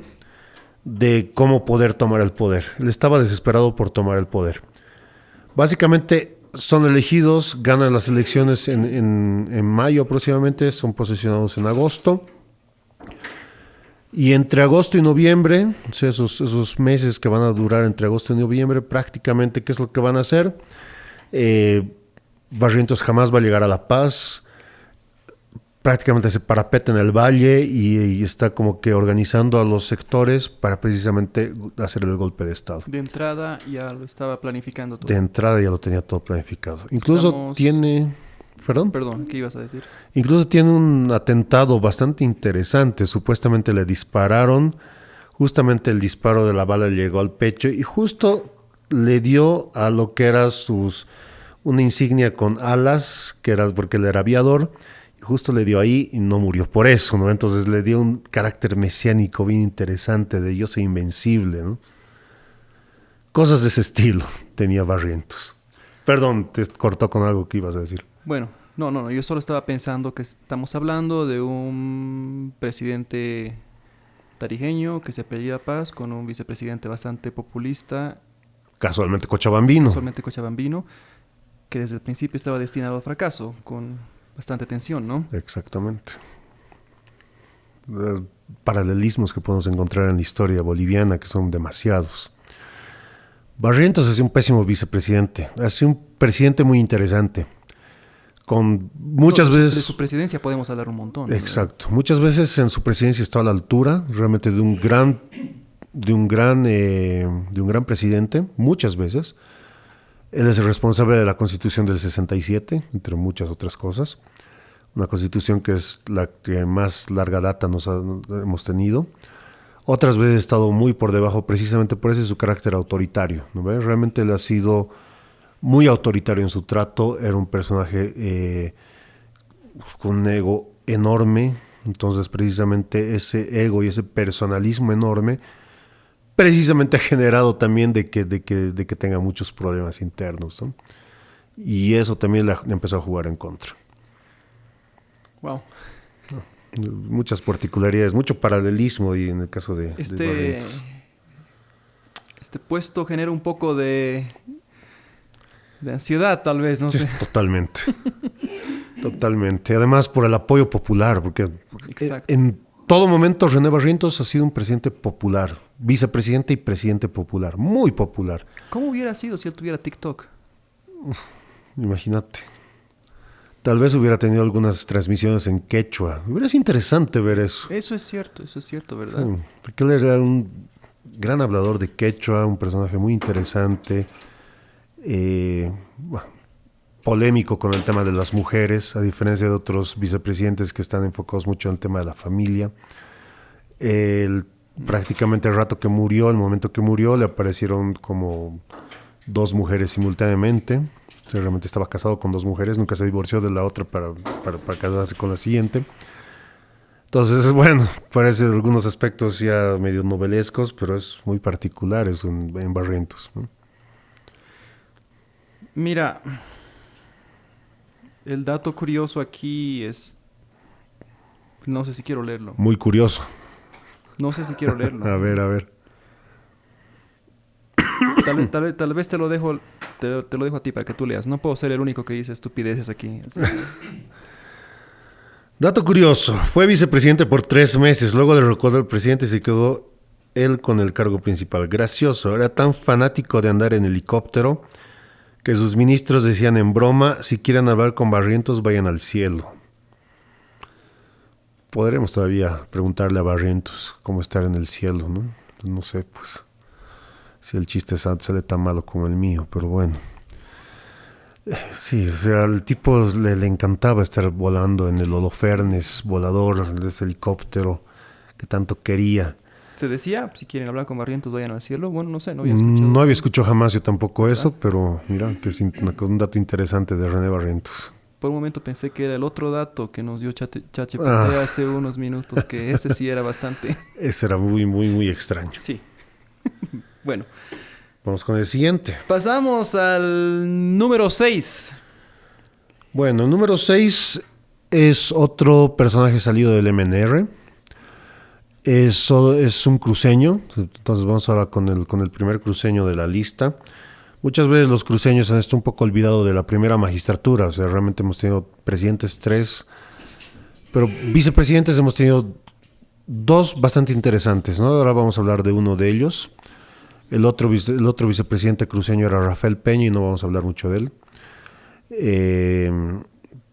de cómo poder tomar el poder. Él estaba desesperado por tomar el poder. Básicamente son elegidos, ganan las elecciones en mayo aproximadamente, son posesionados en agosto. Y entre agosto y noviembre, o sea, esos meses que van a durar entre agosto y noviembre, prácticamente, ¿qué es lo que van a hacer? Barrientos jamás va a llegar a La Paz, prácticamente se parapeta en el valle y está como que organizando a los sectores para precisamente hacer el golpe de Estado. De entrada ya lo estaba planificando todo. De entrada ya lo tenía todo planificado. Incluso tiene... Perdón, ¿qué ibas a decir? Incluso tiene un atentado bastante interesante. Supuestamente le dispararon, justamente el disparo de la bala le llegó al pecho y justo le dio a lo que era una insignia con alas, que era porque él era aviador, y justo le dio ahí y no murió por eso, ¿no? Entonces le dio un carácter mesiánico bien interesante de yo soy invencible, ¿no? Cosas de ese estilo tenía Barrientos. Perdón, te cortó con algo que ibas a decir. Bueno, no, yo solo estaba pensando que estamos hablando de un presidente tarijeño que se apellida Paz con un vicepresidente bastante populista. Casualmente cochabambino, que desde el principio estaba destinado al fracaso, con bastante tensión, ¿no? Exactamente. Paralelismos que podemos encontrar en la historia boliviana, que son demasiados. Barrientos ha sido un pésimo vicepresidente, ha sido un presidente muy interesante. Con muchas veces... De su presidencia podemos hablar un montón. Exacto. ¿Verdad? Muchas veces en su presidencia está a la altura realmente de un gran presidente, muchas veces. Él es el responsable de la Constitución del 67, entre muchas otras cosas. Una Constitución que es la que más larga data hemos tenido. Otras veces ha estado muy por debajo, precisamente por ese su carácter autoritario, ¿no ves? Realmente él ha sido muy autoritario en su trato, era un personaje con un ego enorme, entonces precisamente ese ego y ese personalismo enorme precisamente ha generado también de que tenga muchos problemas internos, ¿no? Y eso también le empezó a jugar en contra. Wow. Muchas particularidades, mucho paralelismo y en el caso de Barrientos. Este puesto genera un poco de ansiedad, tal vez, no sé. Totalmente. Totalmente. Además, por el apoyo popular, porque en todo momento René Barrientos ha sido un presidente popular, vicepresidente y presidente popular, muy popular. ¿Cómo hubiera sido si él tuviera TikTok? Imagínate. Tal vez hubiera tenido algunas transmisiones en quechua. Hubiera sido interesante ver eso. Eso es cierto, ¿verdad? Sí, porque él era un gran hablador de quechua, un personaje muy interesante. Polémico con el tema de las mujeres, a diferencia de otros vicepresidentes que están enfocados mucho en el tema de la familia. Prácticamente el momento que murió, le aparecieron como 2 mujeres simultáneamente. O sea, realmente estaba casado con 2 mujeres, nunca se divorció de la otra para casarse con la siguiente. Entonces, bueno, parece algunos aspectos ya medio novelescos, pero es muy particular eso en Barrientos, ¿no? Mira, el dato curioso aquí es... No sé si quiero leerlo. Muy curioso. No sé si quiero leerlo. A ver. Tal vez te lo dejo a ti para que tú leas. No puedo ser el único que dice estupideces aquí. Dato curioso. Fue vicepresidente por 3 meses. Luego derrocó al presidente y se quedó él con el cargo principal. Gracioso. Era tan fanático de andar en helicóptero que sus ministros decían en broma, si quieren hablar con Barrientos, vayan al cielo. Podremos todavía preguntarle a Barrientos cómo estar en el cielo, ¿no? No sé, pues, si el chiste sale tan malo como el mío, pero bueno. Sí, o sea, al tipo le encantaba estar volando en el Holofernes volador de ese helicóptero que tanto quería. Se decía, si quieren hablar con Barrientos, vayan al cielo. Bueno, no sé, no había escuchado. No había escuchado jamás yo tampoco eso, pero mira, que es un dato interesante de René Barrientos. Por un momento pensé que era el otro dato que nos dio ChatGPT hace unos minutos, que sí era bastante... Ese era muy, muy, muy extraño. Sí. Bueno. Vamos con el siguiente. Pasamos al número 6. Bueno, el número 6 es otro personaje salido del MNR. Es un cruceño. Entonces vamos ahora con el primer cruceño de la lista. Muchas veces los cruceños han estado un poco olvidados de la primera magistratura. O sea, realmente hemos tenido presidentes 3, pero vicepresidentes hemos tenido 2 bastante interesantes, ¿no? Ahora vamos a hablar de uno de ellos. El otro vicepresidente cruceño era Rafael Peña y no vamos a hablar mucho de él.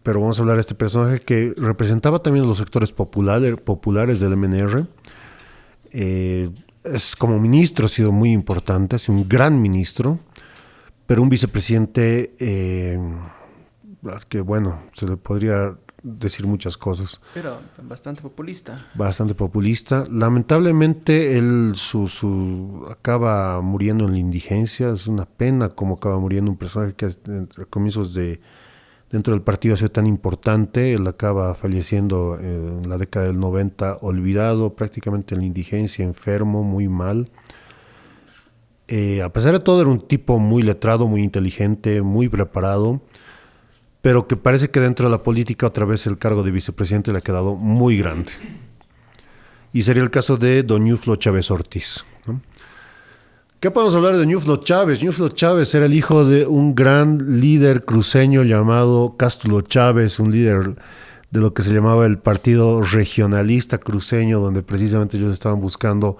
Pero vamos a hablar de este personaje que representaba también a los sectores populares del MNR. Es como ministro ha sido muy importante, ha sido un gran ministro, pero un vicepresidente que bueno, se le podría decir muchas cosas. Pero bastante populista. Bastante populista. Lamentablemente él acaba muriendo en la indigencia. Es una pena cómo acaba muriendo un personaje que a comienzos dentro del partido ha sido tan importante. Él acaba falleciendo en la década del 90, olvidado prácticamente en la indigencia, enfermo, muy mal. A pesar de todo era un tipo muy letrado, muy inteligente, muy preparado, pero que parece que dentro de la política otra vez el cargo de vicepresidente le ha quedado muy grande. Y sería el caso de don Ñuflo Chávez Ortiz, ¿no? ¿Qué podemos hablar de Ñuflo Chávez? Ñuflo Chávez era el hijo de un gran líder cruceño llamado Cástulo Chávez, un líder de lo que se llamaba el Partido Regionalista Cruceño, donde precisamente ellos estaban buscando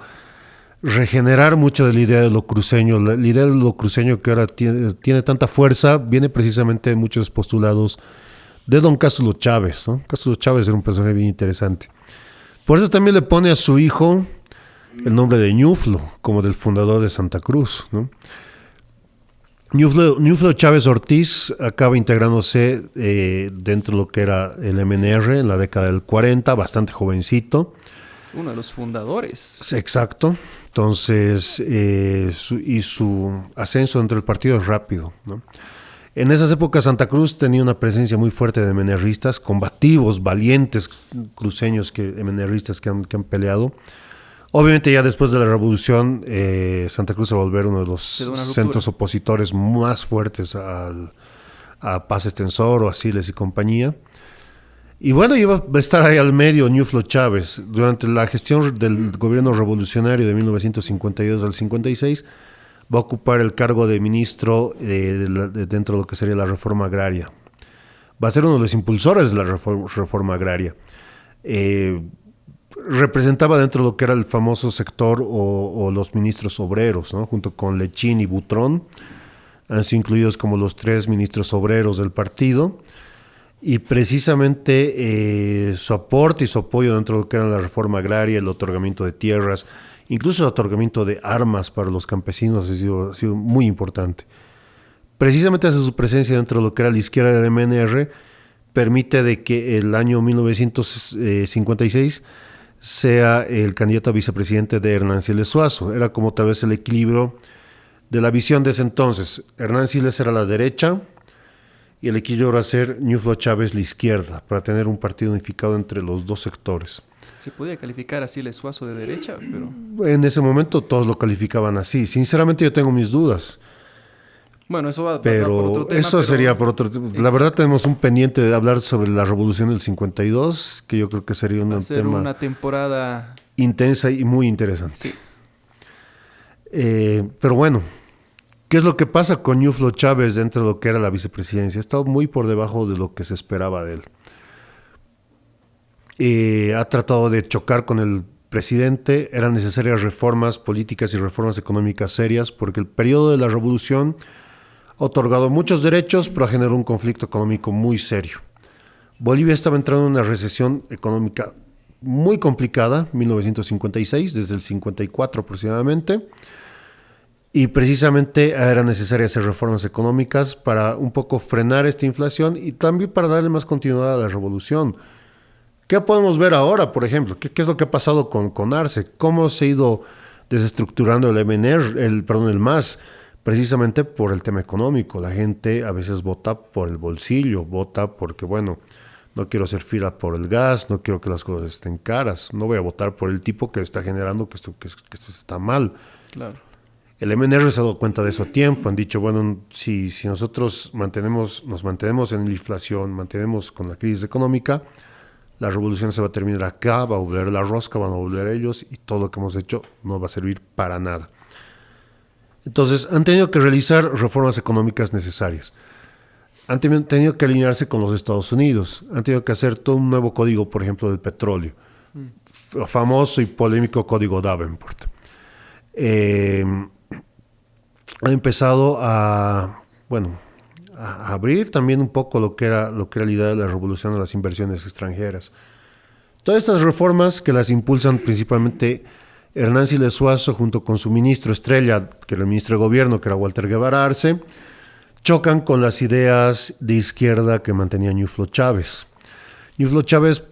regenerar mucho de la idea de lo cruceño. La idea de lo cruceño que ahora tiene tanta fuerza viene precisamente de muchos postulados de don Cástulo Chávez, ¿no? Cástulo Chávez era un personaje bien interesante. Por eso también le pone a su hijo el nombre de Ñuflo, como del fundador de Santa Cruz, ¿no? Ñuflo Chávez Ortiz acaba integrándose dentro de lo que era el MNR en la década del 40, bastante jovencito. Uno de los fundadores. Exacto. Entonces, su ascenso dentro del partido es rápido, ¿no? En esas épocas Santa Cruz tenía una presencia muy fuerte de MNRistas, combativos, valientes cruceños MNRistas que han peleado. Obviamente ya después de la revolución, Santa Cruz se va a volver uno de los centros opositores más fuertes a Paz Extensor, a Siles y compañía. Y bueno, iba a estar ahí al medio Ñuflo Chávez. Durante la gestión del gobierno revolucionario de 1952 al 56, va a ocupar el cargo de ministro dentro de lo que sería la reforma agraria. Va a ser uno de los impulsores de la reforma agraria. Representaba dentro de lo que era el famoso sector o los ministros obreros, ¿no? Junto con Lechín y Butrón, han sido incluidos como los 3 ministros obreros del partido. Y precisamente su aporte y su apoyo dentro de lo que era la reforma agraria, el otorgamiento de tierras, incluso el otorgamiento de armas para los campesinos ha sido muy importante. Precisamente su presencia dentro de lo que era la izquierda del MNR permite de que el año 1956 sea el candidato a vicepresidente de Hernán Siles Suazo. Era como tal vez el equilibrio de la visión de ese entonces. Hernán Siles era la derecha y el equilibrio era ser Ñuflo Chávez la izquierda, para tener un partido unificado entre los 2 sectores. Se podía calificar así el Suazo de derecha, pero... En ese momento todos lo calificaban así. Sinceramente yo tengo mis dudas. Bueno, eso va pero por otro tema. Eso sería por otro tema. La verdad tenemos un pendiente de hablar sobre la revolución del 52, que yo creo que sería un tema... una temporada... intensa y muy interesante. Sí. Pero bueno, ¿qué es lo que pasa con Ñuflo Chávez dentro de lo que era la vicepresidencia? Ha estado muy por debajo de lo que se esperaba de él. Ha tratado de chocar con el presidente. Eran necesarias reformas políticas y reformas económicas serias, porque el periodo de la revolución ha otorgado muchos derechos, pero ha generado un conflicto económico muy serio. Bolivia estaba entrando en una recesión económica muy complicada, 1956, desde el 54 aproximadamente. Y precisamente era necesario hacer reformas económicas para un poco frenar esta inflación y también para darle más continuidad a la revolución. ¿Qué podemos ver ahora, por ejemplo? ¿Qué es lo que ha pasado con Arce? ¿Cómo se ha ido desestructurando el MNR, el MAS? Precisamente por el tema económico. La gente a veces vota por el bolsillo, vota porque, bueno, no quiero hacer fila por el gas, no quiero que las cosas estén caras, no voy a votar por el tipo que está generando que esto está mal. Claro. El MNR se ha dado cuenta de eso a tiempo. Han dicho, bueno, si nosotros nos mantenemos en la inflación, mantenemos con la crisis económica, la revolución se va a terminar acá, va a volver la rosca, van a volver ellos y todo lo que hemos hecho no va a servir para nada. Entonces han tenido que realizar reformas económicas necesarias. Han tenido que alinearse con los Estados Unidos. Han tenido que hacer todo un nuevo código, por ejemplo, del petróleo. Famoso y polémico código Davenport. Ha empezado a abrir también un poco lo que era la idea de la revolución de las inversiones extranjeras. Todas estas reformas que las impulsan principalmente Hernán Siles Suazo junto con su ministro estrella, que era el ministro de gobierno, que era Walter Guevara Arce, chocan con las ideas de izquierda que mantenía Ñuflo Chávez. Ñuflo Chávez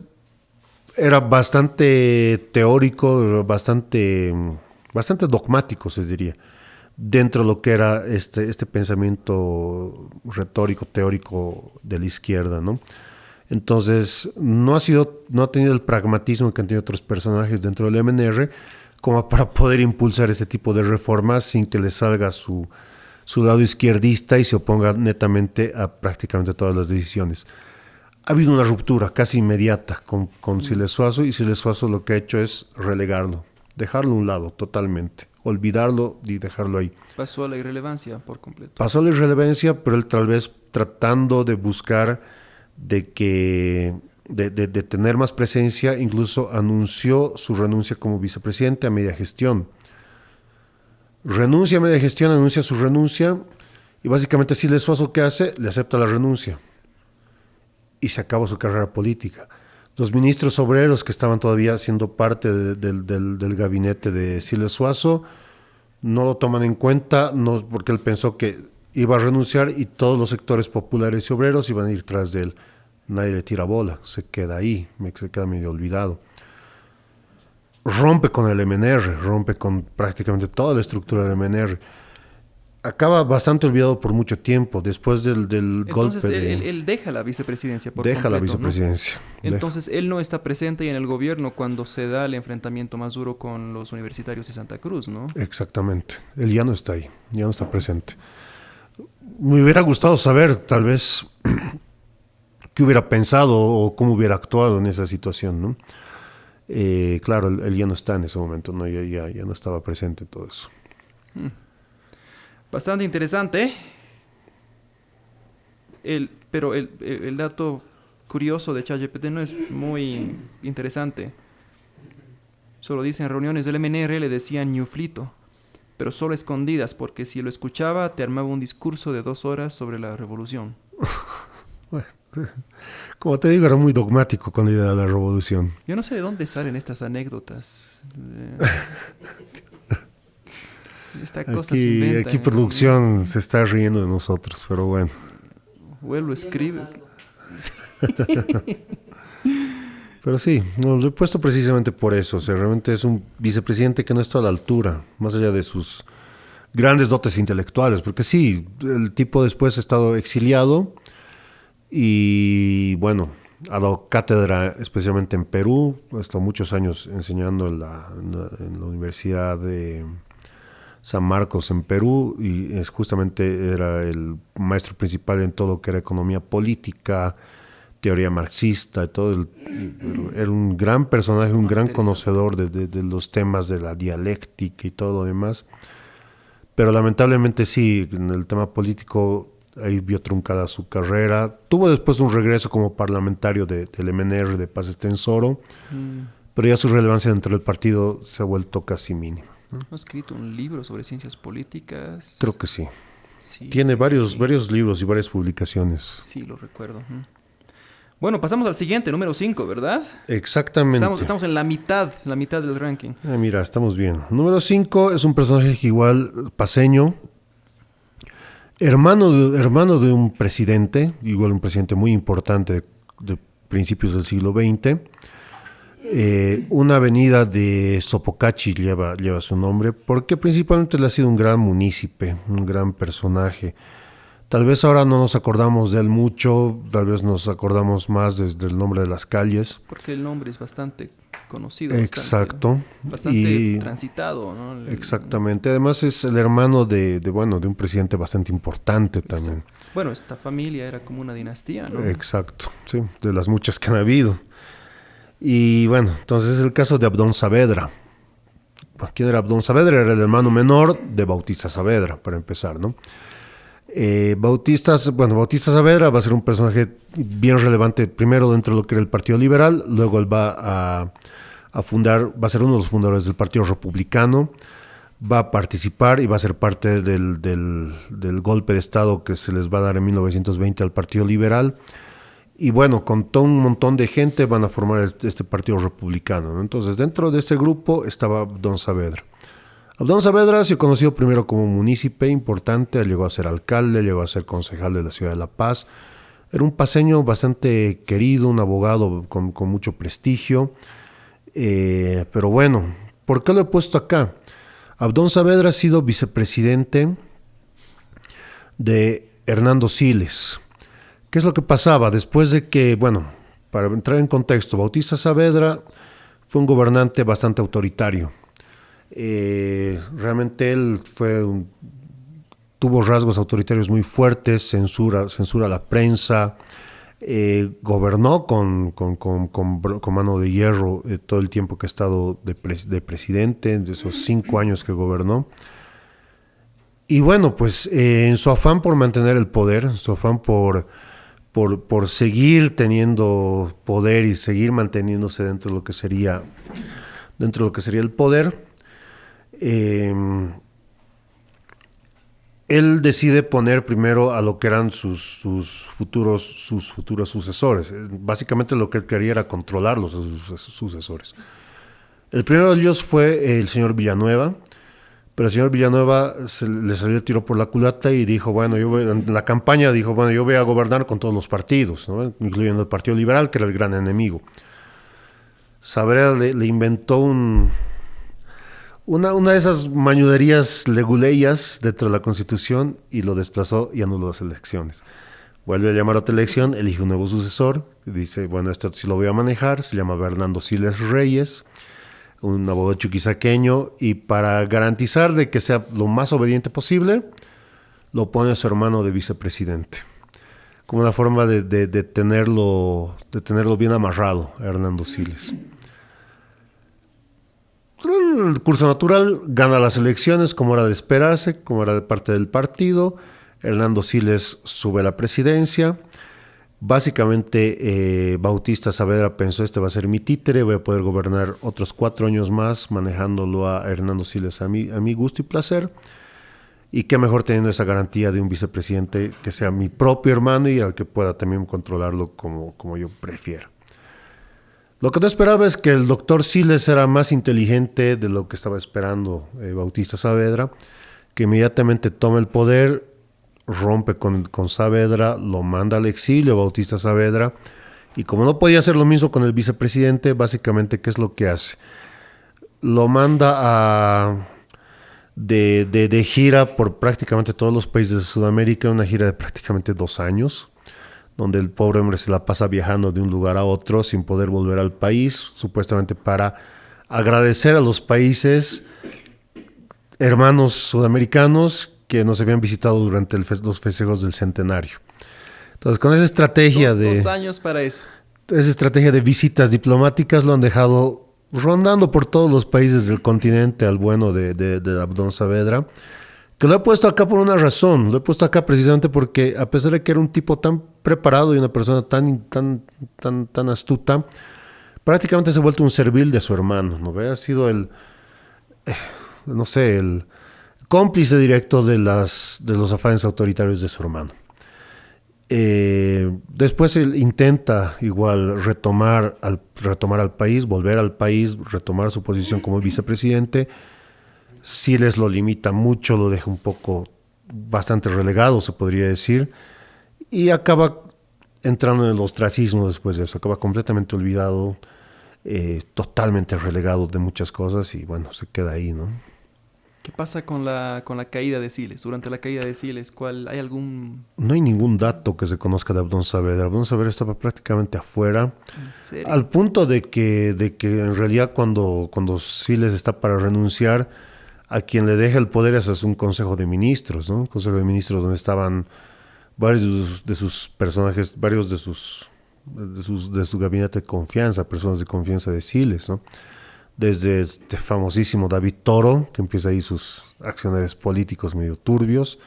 era bastante teórico, bastante dogmático, se diría, dentro de lo que era este pensamiento retórico, teórico de la izquierda, ¿no? Entonces, no ha tenido el pragmatismo que han tenido otros personajes dentro del MNR como para poder impulsar este tipo de reformas sin que le salga su lado izquierdista y se oponga netamente a prácticamente todas las decisiones. Ha habido una ruptura casi inmediata con Siles Suazo, y Siles Suazo lo que ha hecho es relegarlo, dejarlo a un lado totalmente, olvidarlo y dejarlo ahí. Pasó a la irrelevancia por completo. Pasó a la irrelevancia, pero él tal vez tratando de buscar de tener más presencia, incluso anunció su renuncia como vicepresidente a media gestión. Renuncia a media gestión, anuncia su renuncia, y básicamente Siles Suazo, ¿qué hace? Le acepta la renuncia. Y se acabó su carrera política. Los ministros obreros que estaban todavía siendo parte del gabinete de Siles Suazo no lo toman en cuenta, no, porque él pensó que iba a renunciar y todos los sectores populares y obreros iban a ir tras de él. Nadie le tira bola, se queda ahí, se queda medio olvidado. Rompe con el MNR, rompe con prácticamente toda la estructura del MNR. Acaba bastante olvidado por mucho tiempo, después del Entonces, golpe él deja la vicepresidencia por deja completo, la vicepresidencia. ¿no? Entonces, él no está presente en el gobierno cuando se da el enfrentamiento más duro con los universitarios de Santa Cruz, ¿no? Exactamente. Él ya no está ahí, ya no está presente. Me hubiera gustado saber, tal vez, qué hubiera pensado o cómo hubiera actuado en esa situación, ¿no? Claro, él ya no está en ese momento, ¿no? Ya no estaba presente en todo eso. Bastante interesante. Pero el dato curioso de ChatGPT no es muy interesante. Solo dice: en reuniones del MNR le decían ñuflito, pero solo escondidas, porque si lo escuchaba te armaba un discurso de 2 horas sobre la revolución. Bueno, como te digo, era muy dogmático con la idea de la revolución. Yo no sé de dónde salen estas anécdotas. Esta cosa se inventa. Aquí producción se está riendo de nosotros, pero bueno. O él lo escribe. Pero sí, no, lo he puesto precisamente por eso. O sea, realmente es un vicepresidente que no está a la altura, más allá de sus grandes dotes intelectuales. Porque sí, el tipo después ha estado exiliado y, bueno, ha dado cátedra especialmente en Perú. Ha estado muchos años enseñando en la Universidad de San Marcos en Perú, y justamente era el maestro principal en todo lo que era economía política, teoría marxista y todo. Era un gran personaje, un gran conocedor de los temas de la dialéctica y todo lo demás. Pero lamentablemente sí, en el tema político ahí vio truncada su carrera. Tuvo después un regreso como parlamentario del MNR de Paz Estensoro, pero ya su relevancia dentro del partido se ha vuelto casi mínima. ¿Ha escrito un libro sobre ciencias políticas? Creo que sí. Sí, tiene sí. varios libros y varias publicaciones. Sí, lo recuerdo. Bueno, pasamos al siguiente, número 5, ¿verdad? Exactamente. Estamos en la mitad del ranking. Mira, estamos bien. Número 5 es un personaje que igual paceño, hermano de un presidente, igual un presidente muy importante de principios del siglo XX. Una avenida de Sopocachi lleva su nombre, porque principalmente él ha sido un gran munícipe, un gran personaje. Tal vez ahora no nos acordamos de él mucho, tal vez nos acordamos más desde el nombre de las calles. Porque el nombre es bastante conocido. Exacto. Bastante transitado, ¿no? Exactamente. Además es el hermano de un presidente bastante importante también. Exacto. Bueno, esta familia era como una dinastía, ¿no? Exacto, sí, de las muchas que han habido. Y bueno, entonces es el caso de Abdón Saavedra. ¿Quién era Abdón Saavedra? Era el hermano menor de Bautista Saavedra, para empezar, ¿no? Bautista Saavedra va a ser un personaje bien relevante, primero dentro de lo que era el Partido Liberal, luego él va a fundar, va a ser uno de los fundadores del Partido Republicano, va a participar y va a ser parte del golpe de Estado que se les va a dar en 1920 al Partido Liberal. Y bueno, con todo un montón de gente van a formar este Partido Republicano, ¿no? Entonces, dentro de este grupo estaba Abdón Saavedra. Abdón Saavedra se conoció primero como munícipe importante, llegó a ser alcalde, llegó a ser concejal de la ciudad de La Paz. Era un paceño bastante querido, un abogado con mucho prestigio. Pero bueno, ¿por qué lo he puesto acá? Abdón Saavedra ha sido vicepresidente de Hernando Siles. ¿Qué es lo que pasaba? Después de que, bueno, para entrar en contexto, Bautista Saavedra fue un gobernante bastante autoritario. Realmente él tuvo rasgos autoritarios muy fuertes, censura a la prensa, gobernó con mano de hierro todo el tiempo que ha estado de presidente, de esos 5 años que gobernó. Y bueno, pues en su afán por mantener el poder, en su afán por seguir teniendo poder y seguir manteniéndose dentro de lo que sería el poder, él decide poner primero a lo que eran sus futuros sucesores. Básicamente lo que él quería era controlar sus sucesores. El primero de ellos fue el señor Villanueva, pero el señor Villanueva le salió el tiro por la culata y dijo, bueno, en la campaña dijo, bueno, yo voy a gobernar con todos los partidos, ¿no? Incluyendo el Partido Liberal, que era el gran enemigo. Saavedra le inventó una de esas mañuderías leguleyas dentro de la Constitución y lo desplazó y anuló las elecciones. Vuelve a llamar a otra elección, elige un nuevo sucesor, dice, bueno, esto sí lo voy a manejar, se llama Hernando Siles Reyes, un abogado chuquisaqueño, y para garantizar de que sea lo más obediente posible, lo pone a su hermano de vicepresidente, como una forma de tenerlo bien amarrado a Hernando Siles. El curso natural, gana las elecciones como era de esperarse, como era de parte del partido. Hernando Siles sube a la presidencia. Básicamente Bautista Saavedra pensó, este va a ser mi títere, voy a poder gobernar otros 4 años más manejándolo a Hernando Siles a mi gusto y placer. Y qué mejor teniendo esa garantía de un vicepresidente que sea mi propio hermano y al que pueda también controlarlo como yo prefiera. Lo que no esperaba es que el doctor Siles era más inteligente de lo que estaba esperando Bautista Saavedra, que inmediatamente toma el poder, rompe con Saavedra, lo manda al exilio Bautista Saavedra, y como no podía hacer lo mismo con el vicepresidente, básicamente, ¿qué es lo que hace? Lo manda de gira por prácticamente todos los países de Sudamérica, una gira de prácticamente 2 años, donde el pobre hombre se la pasa viajando de un lugar a otro sin poder volver al país, supuestamente para agradecer a los países hermanos sudamericanos que nos habían visitado durante los festejos del centenario. Entonces, con esa estrategia 2 años para eso. Esa estrategia de visitas diplomáticas lo han dejado rondando por todos los países del continente al bueno de Abdón Saavedra, que lo he puesto acá por una razón. Lo he puesto acá precisamente porque, a pesar de que era un tipo tan preparado y una persona tan astuta, prácticamente se ha vuelto un servil de su hermano, ¿no ve? Ha sido el cómplice directo de los afanes autoritarios de su hermano. Después él intenta igual retomar al país, volver al país, retomar su posición como vicepresidente. Siles lo limita mucho, lo deja un poco bastante relegado, se podría decir, y acaba entrando en el ostracismo después de eso, acaba completamente olvidado, totalmente relegado de muchas cosas y bueno, se queda ahí, ¿no? ¿Qué pasa con la caída de Siles? Durante la caída de Siles, ¿hay algún... No hay ningún dato que se conozca de Abdón Saavedra. Abdón Saavedra estaba prácticamente afuera, ¿En serio? al punto de que en realidad cuando Siles está para renunciar, a quien le deja el poder es un consejo de ministros, ¿no? Un consejo de ministros donde estaban varios de sus personajes, varios de su gabinete de confianza, personas de confianza de Siles, ¿no? Desde este famosísimo David Toro, que empieza ahí sus acciones políticos medio turbios.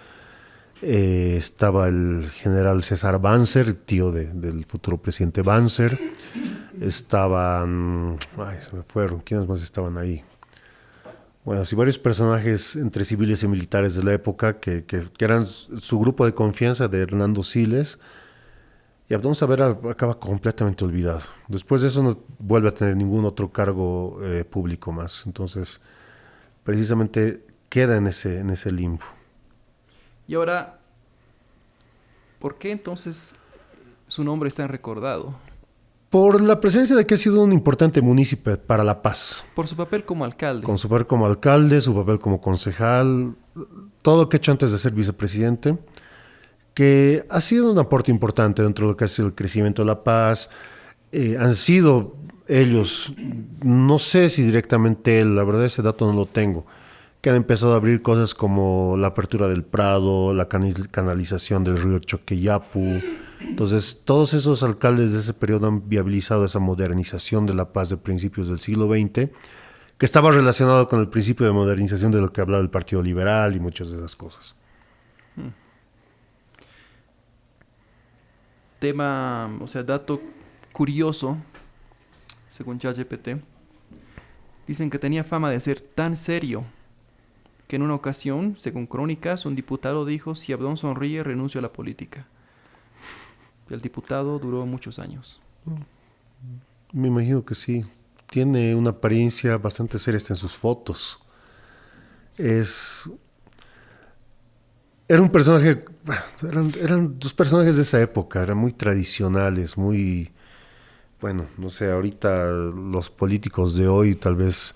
Estaba el general César Banzer, tío del futuro presidente Banzer. Estaban... Ay, se me fueron. ¿Quiénes más estaban ahí? Bueno, sí, varios personajes entre civiles y militares de la época que eran su grupo de confianza de Hernando Siles. Y Abdón Saavedra acaba completamente olvidado. Después de eso no vuelve a tener ningún otro cargo público más. Entonces, precisamente queda en ese limbo. Y ahora, ¿por qué entonces su nombre es tan recordado? Por la presencia de que ha sido un importante municipio para La Paz. Por su papel como alcalde. Con su papel como alcalde, su papel como concejal, todo lo que ha hecho antes de ser vicepresidente, que ha sido un aporte importante dentro de lo que ha sido el crecimiento de La Paz. Han sido ellos, no sé si directamente él, la verdad ese dato no lo tengo, que han empezado a abrir cosas como la apertura del Prado, la canalización del río Choqueyapu. Entonces, todos esos alcaldes de ese periodo han viabilizado esa modernización de La Paz de principios del siglo XX, que estaba relacionado con el principio de modernización de lo que hablaba el Partido Liberal y muchas de esas cosas. Tema, o sea, dato curioso, según ChatGPT, dicen que tenía fama de ser tan serio que en una ocasión, según crónicas, un diputado dijo: si Abdón sonríe, renuncio a la política. El diputado duró muchos años. Me imagino que sí. Tiene una apariencia bastante seria hasta en sus fotos. Era un personaje, eran dos personajes de esa época, eran muy tradicionales, muy, bueno, no sé, ahorita los políticos de hoy tal vez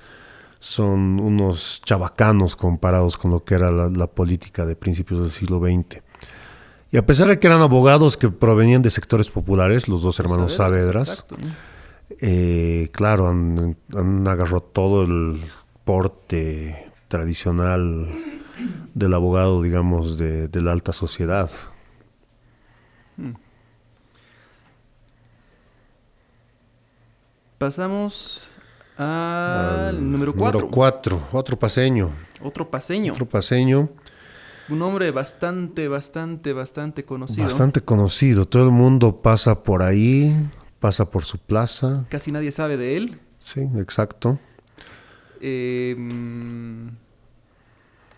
son unos chabacanos comparados con lo que era la política de principios del siglo XX. Y a pesar de que eran abogados que provenían de sectores populares, los dos hermanos Saavedras, exacto, ¿no? Claro, han agarrado todo el porte tradicional del abogado, digamos, de la alta sociedad. Pasamos al número 4. Número 4, otro paseño. Otro paseño. Otro paseño. Un hombre bastante conocido. Bastante conocido. Todo el mundo pasa por ahí, pasa por su plaza. Casi nadie sabe de él. Sí, exacto. ¿Qué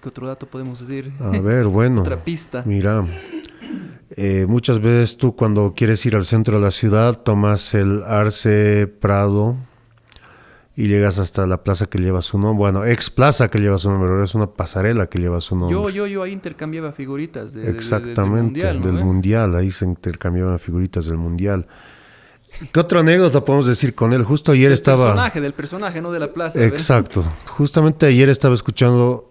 otro dato podemos decir? A ver, bueno. Otra pista. Mira, muchas veces tú cuando quieres ir al centro de la ciudad tomas el Arce Prado y llegas hasta la plaza que lleva su nombre. Bueno, ex plaza que lleva su nombre, ahora es una pasarela que lleva su nombre. Yo ahí intercambiaba figuritas Exactamente, del mundial, ¿no? mundial, ahí se intercambiaban figuritas del mundial. ¿Qué otra anécdota podemos decir con él? Justo ayer Del personaje, no de la plaza. Exacto, justamente ayer estaba escuchando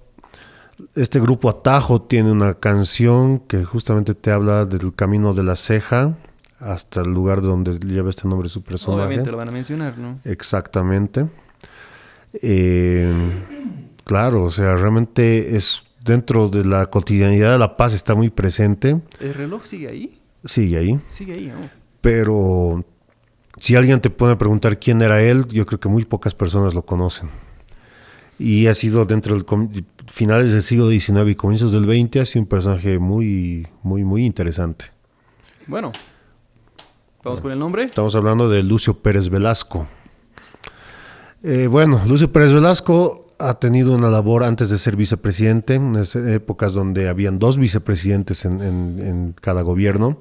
este grupo Atajo, tiene una canción que justamente te habla del camino de la ceja hasta el lugar donde lleva este nombre su personaje. Obviamente lo van a mencionar, ¿no? Exactamente. Claro, o sea, realmente es dentro de la cotidianidad de La Paz, está muy presente. ¿El reloj sigue ahí? Sigue ahí. Sigue ahí, ¿no? Pero si alguien te puede preguntar quién era él, yo creo que muy pocas personas lo conocen. Y ha sido dentro del finales del siglo XIX y comienzos del XX, ha sido un personaje muy interesante. Bueno, ¿vamos con el nombre? Estamos hablando de Lucio Pérez Velasco. Lucio Pérez Velasco ha tenido una labor antes de ser vicepresidente, en épocas donde habían 2 vicepresidentes en cada gobierno.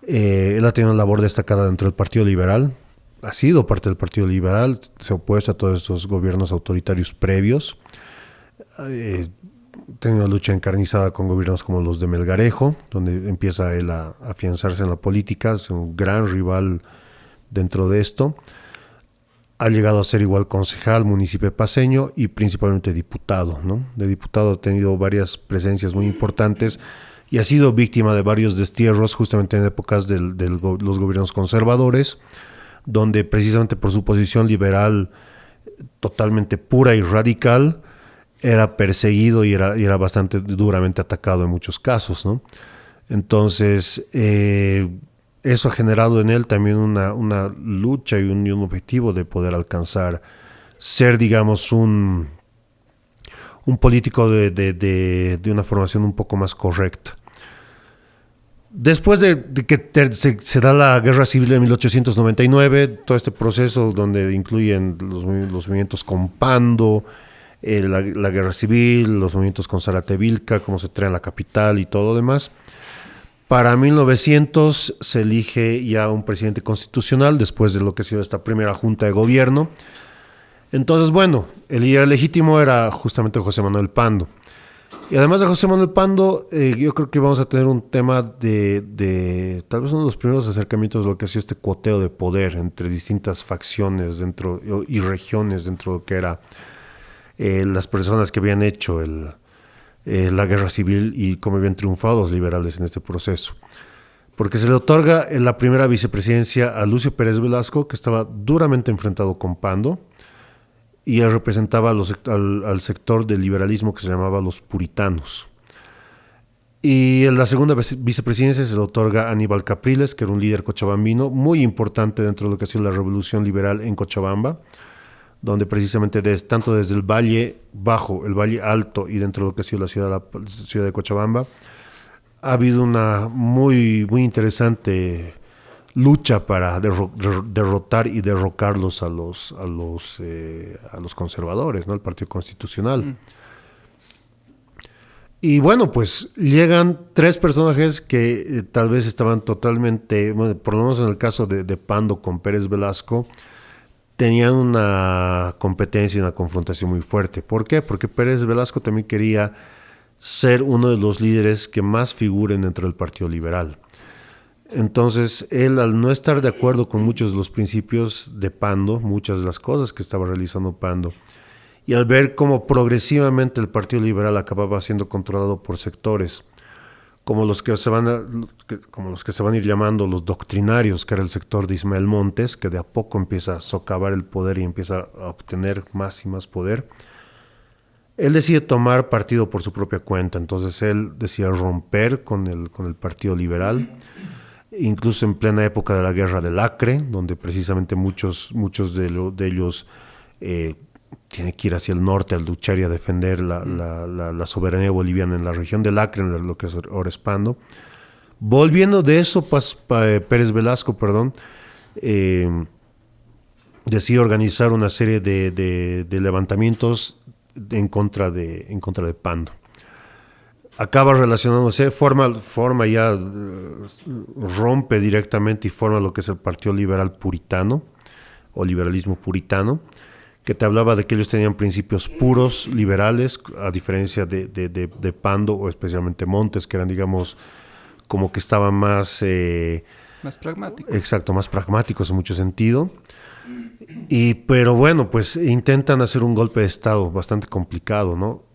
Él ha tenido una labor destacada dentro del Partido Liberal. Ha sido parte del Partido Liberal, se ha opuesto a todos estos gobiernos autoritarios previos. Ha tenido una lucha encarnizada con gobiernos como los de Melgarejo, donde empieza él a afianzarse en la política, es un gran rival dentro de esto. Ha llegado a ser igual concejal, municipio paceño y principalmente diputado, ¿no? De diputado ha tenido varias presencias muy importantes y ha sido víctima de varios destierros justamente en épocas de los gobiernos conservadores, donde precisamente por su posición liberal totalmente pura y radical, era perseguido y era bastante duramente atacado en muchos casos, ¿no? Entonces, eso ha generado en él también una lucha y un objetivo de poder alcanzar, ser, digamos, un político de una formación un poco más correcta. Después de que se da la Guerra Civil de 1899, todo este proceso donde incluyen los movimientos con Pando, la Guerra Civil, los movimientos con Zárate-Vilca, cómo se trae a la capital y todo lo demás, para 1900 se elige ya un presidente constitucional después de lo que ha sido esta primera junta de gobierno. Entonces, bueno, el líder legítimo era justamente José Manuel Pando. Y además de José Manuel Pando, yo creo que vamos a tener un tema de tal vez uno de los primeros acercamientos de lo que ha sido este cuoteo de poder entre distintas facciones dentro y regiones dentro de lo que era las personas que habían hecho la guerra civil y cómo habían triunfado los liberales en este proceso. Porque se le otorga la primera vicepresidencia a Lucio Pérez Velasco, que estaba duramente enfrentado con Pando, y él representaba al sector del liberalismo que se llamaba los puritanos. Y en la segunda vicepresidencia se le otorga a Aníbal Capriles, que era un líder cochabambino muy importante dentro de lo que ha sido la revolución liberal en Cochabamba, donde precisamente tanto desde el Valle Bajo, el Valle Alto y dentro de lo que ha sido la ciudad de Cochabamba, ha habido una muy, muy interesante lucha para derrotar y derrocarlos a los conservadores, ¿no? El Partido Constitucional. Y bueno, pues llegan tres personajes que tal vez estaban totalmente, bueno, por lo menos en el caso de Pando con Pérez Velasco, tenían una competencia y una confrontación muy fuerte. ¿Por qué? Porque Pérez Velasco también quería ser uno de los líderes que más figuren dentro del Partido Liberal. Entonces, él, al no estar de acuerdo con muchos de los principios de Pando, muchas de las cosas que estaba realizando Pando, y al ver cómo progresivamente el Partido Liberal acababa siendo controlado por sectores, como los que se van a ir llamando los doctrinarios, que era el sector de Ismael Montes, que de a poco empieza a socavar el poder y empieza a obtener más y más poder, él decide tomar partido por su propia cuenta. Entonces él decide romper con el Partido Liberal, incluso en plena época de la Guerra del Acre, donde precisamente muchos de ellos tienen que ir hacia el norte a luchar y a defender la soberanía boliviana en la región del Acre, en lo que es ahora es Pando. Volviendo de eso, Pérez Velasco, decide organizar una serie de levantamientos en contra de Pando. Acaba relacionándose, forma ya, rompe directamente y forma lo que es el Partido Liberal Puritano, o liberalismo puritano, que te hablaba de que ellos tenían principios puros, liberales, a diferencia de Pando o especialmente Montes, que eran, digamos, como que estaban más... más pragmáticos. Exacto, más pragmáticos en mucho sentido. Pero bueno, pues intentan hacer un golpe de Estado bastante complicado, ¿no?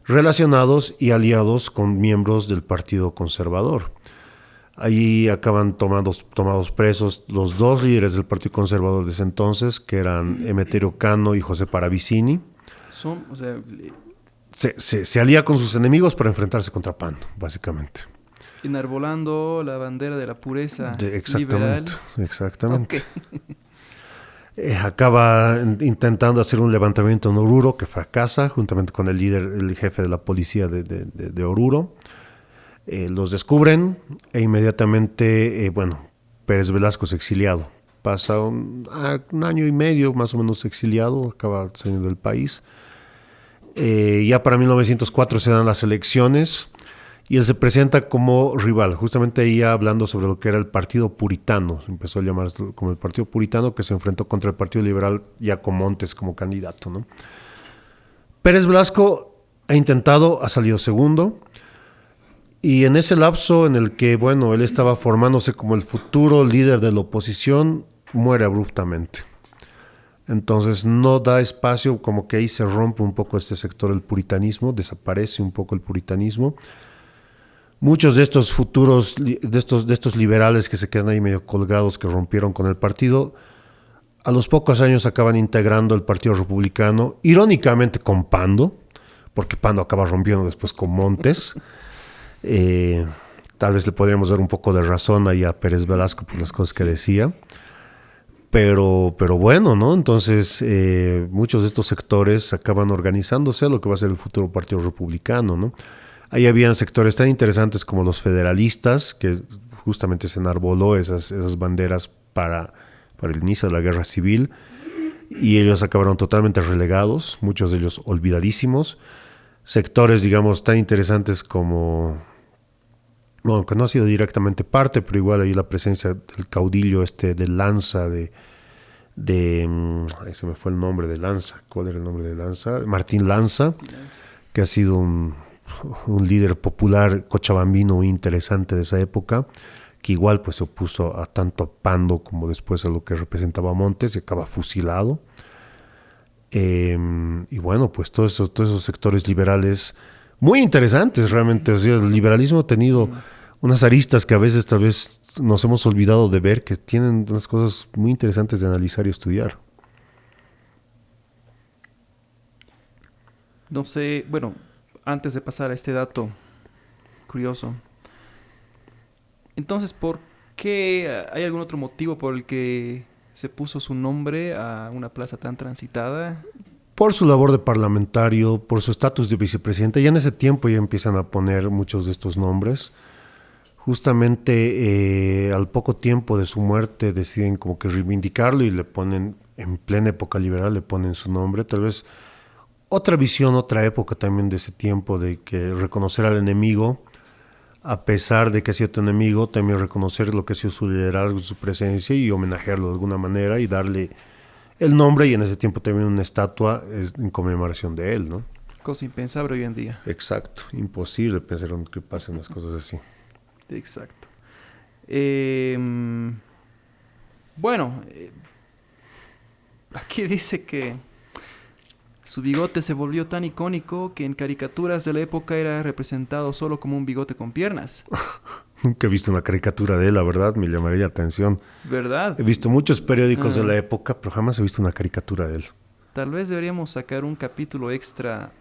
Relacionados y aliados con miembros del Partido Conservador. Ahí acaban tomados presos los dos líderes del Partido Conservador de ese entonces, que eran Emeterio Cano y José Paravicini. Se alía con sus enemigos para enfrentarse contra Pando, básicamente. Enarbolando la bandera de la pureza exactamente, liberal. Exactamente. Okay. Acaba intentando hacer un levantamiento en Oruro que fracasa, juntamente con el jefe de la policía de Oruro. Los descubren e inmediatamente, Pérez Velasco es exiliado. Pasa un año y medio más o menos exiliado, acaba saliendo del país. Ya para 1904 se dan las elecciones y él se presenta como rival, justamente ahí hablando sobre lo que era el Partido Puritano. Se empezó a llamar como el Partido Puritano, que se enfrentó contra el Partido Liberal ya con Montes como candidato, ¿no? Pérez Velasco ha salido segundo. Y en ese lapso en el que, él estaba formándose como el futuro líder de la oposición, muere abruptamente. Entonces no da espacio, como que ahí se rompe un poco este sector del puritanismo, desaparece un poco el puritanismo. Muchos de estos futuros, de estos liberales que se quedan ahí medio colgados, que rompieron con el partido, a los pocos años acaban integrando el Partido Republicano, irónicamente con Pando, porque Pando acaba rompiendo después con Montes. Tal vez le podríamos dar un poco de razón ahí a Pérez Velasco por las cosas que decía. Pero bueno, ¿no? Entonces, muchos de estos sectores acaban organizándose a lo que va a ser el futuro Partido Republicano, ¿no? Ahí habían sectores tan interesantes como los federalistas, que justamente se enarboló esas banderas para el inicio de la guerra civil, y ellos acabaron totalmente relegados, muchos de ellos olvidadísimos. Sectores, digamos, tan interesantes como, bueno, que no ha sido directamente parte, pero igual ahí la presencia del caudillo de Lanza, ahí se me fue el nombre de Lanza. ¿Cuál era el nombre de Lanza? Martín Lanza, que ha sido un líder popular cochabambino muy interesante de esa época, que igual pues se opuso a tanto a Pando como después a lo que representaba Montes y acaba fusilado. Y bueno, pues todos esos sectores liberales muy interesantes realmente. O sea, el liberalismo ha tenido unas aristas que a veces tal vez nos hemos olvidado de ver, que tienen unas cosas muy interesantes de analizar y estudiar. No sé, bueno, antes de pasar a este dato curioso, entonces, ¿por qué hay algún otro motivo por el que se puso su nombre a una plaza tan transitada? Por su labor de parlamentario, por su estatus de vicepresidente. Ya en ese tiempo ya empiezan a poner muchos de estos nombres. Justamente al poco tiempo de su muerte deciden como que reivindicarlo y le ponen, en plena época liberal, le ponen su nombre. Tal vez otra visión, otra época también de ese tiempo, de que reconocer al enemigo, a pesar de que ha sido tu enemigo, también reconocer lo que ha sido su liderazgo, su presencia, y homenajearlo de alguna manera y darle el nombre, y en ese tiempo también una estatua en conmemoración de él, ¿no? Cosa impensable hoy en día. Exacto, imposible pensar en que pasen las cosas así. Exacto. Bueno, aquí dice que su bigote se volvió tan icónico que en caricaturas de la época era representado solo como un bigote con piernas. Nunca he visto una caricatura de él, la verdad, me llamaría la atención. ¿Verdad? He visto muchos periódicos de la época, pero jamás he visto una caricatura de él. Tal vez deberíamos sacar un capítulo extra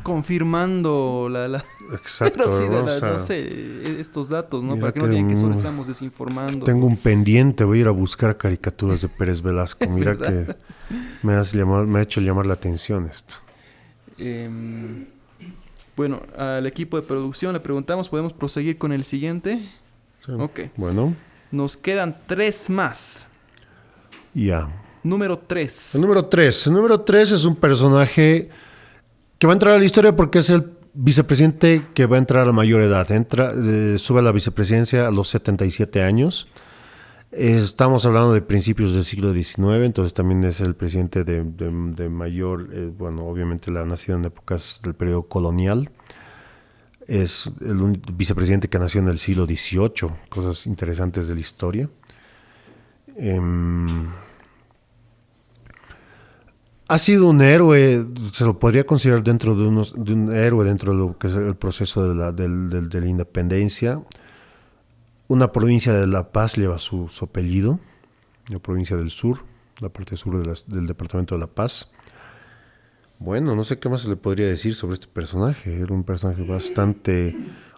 confirmando la Exacto, veracidad, ¿no? O sea, no sé, estos datos, ¿no? mira Para que no digan que solo estamos desinformando. Tengo un pendiente, voy a ir a buscar caricaturas de Pérez Velasco. Mira que me ha hecho llamar la atención esto. Bueno, al equipo de producción le preguntamos, ¿podemos proseguir con el siguiente? Sí. Ok. Bueno. Nos quedan 3 más. Ya. Número 3. El número 3. El número 3 es un personaje que va a entrar a la historia porque es el vicepresidente que va a entrar a la mayor edad. Sube a la vicepresidencia a los 77 años. Estamos hablando de principios del siglo XIX, entonces también es el presidente de mayor, bueno, obviamente la nacido en épocas del periodo colonial. Es el vicepresidente que nació en el siglo XVIII, cosas interesantes de la historia. Ha sido un héroe, se lo podría considerar dentro de un héroe dentro de lo que es el proceso de la independencia. Una provincia de La Paz lleva su apellido, la provincia del sur, la parte sur del departamento de La Paz. Bueno, no sé qué más se le podría decir sobre este personaje. Era un personaje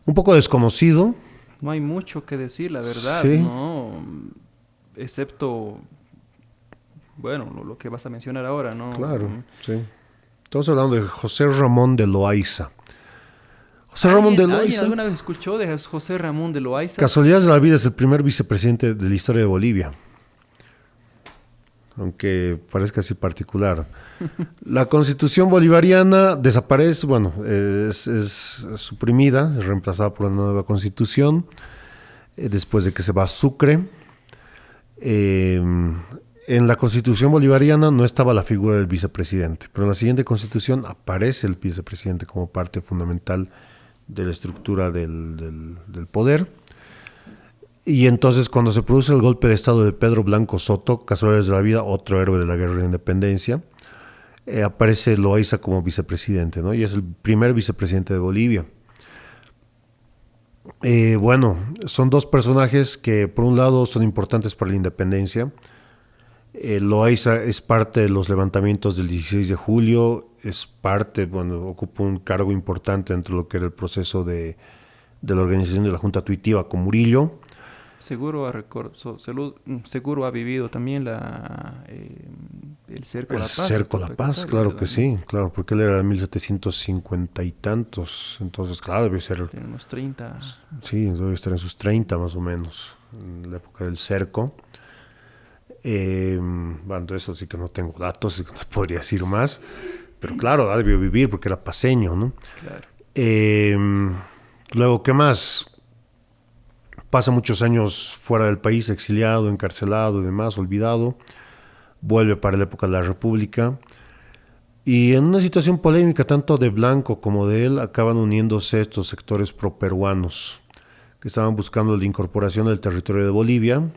un poco desconocido. No hay mucho que decir, la verdad, sí. ¿no? Excepto, bueno, lo que vas a mencionar ahora, ¿no? Claro, sí. Estamos hablando de José Ramón de Loaiza. José Ramón de Loaiza. ¿Alguien alguna vez escuchó de José Ramón de Loaiza? Casualidades de la vida, es el primer vicepresidente de la historia de Bolivia. Aunque parezca así particular. La Constitución bolivariana desaparece, bueno, es suprimida, es reemplazada por una nueva Constitución, después de que se va a Sucre. En la Constitución bolivariana no estaba la figura del vicepresidente, pero en la siguiente Constitución aparece el vicepresidente como parte fundamental de la estructura del poder. Y entonces cuando se produce el golpe de estado de Pedro Blanco Soto, casualidades de la vida, otro héroe de la guerra de independencia, aparece Loaiza como vicepresidente, ¿no? Y es el primer vicepresidente de Bolivia. Bueno, son dos personajes que por un lado son importantes para la independencia. Loaiza es parte de los levantamientos del 16 de julio, es parte, bueno, ocupa un cargo importante dentro de lo que era el proceso de la organización de la Junta Tuitiva con Murillo. Seguro seguro ha vivido también el cerco a la paz. El cerco a la paz, claro, ¿verdad? Que sí, claro, porque él era de 1750 y tantos, entonces claro, debe ser... Tiene unos 30. Sí, debe estar en sus 30 más o menos, en la época del cerco. Bueno, de eso sí que no tengo datos, no te podría decir más, pero claro, debió vivir porque era paceño, ¿no? Claro. Luego, ¿qué más? Pasa muchos años fuera del país, exiliado, encarcelado y demás, olvidado. Vuelve para la época de la República. Y en una situación polémica, tanto de Blanco como de él, acaban uniéndose estos sectores properuanos que estaban buscando la incorporación del territorio de Bolivia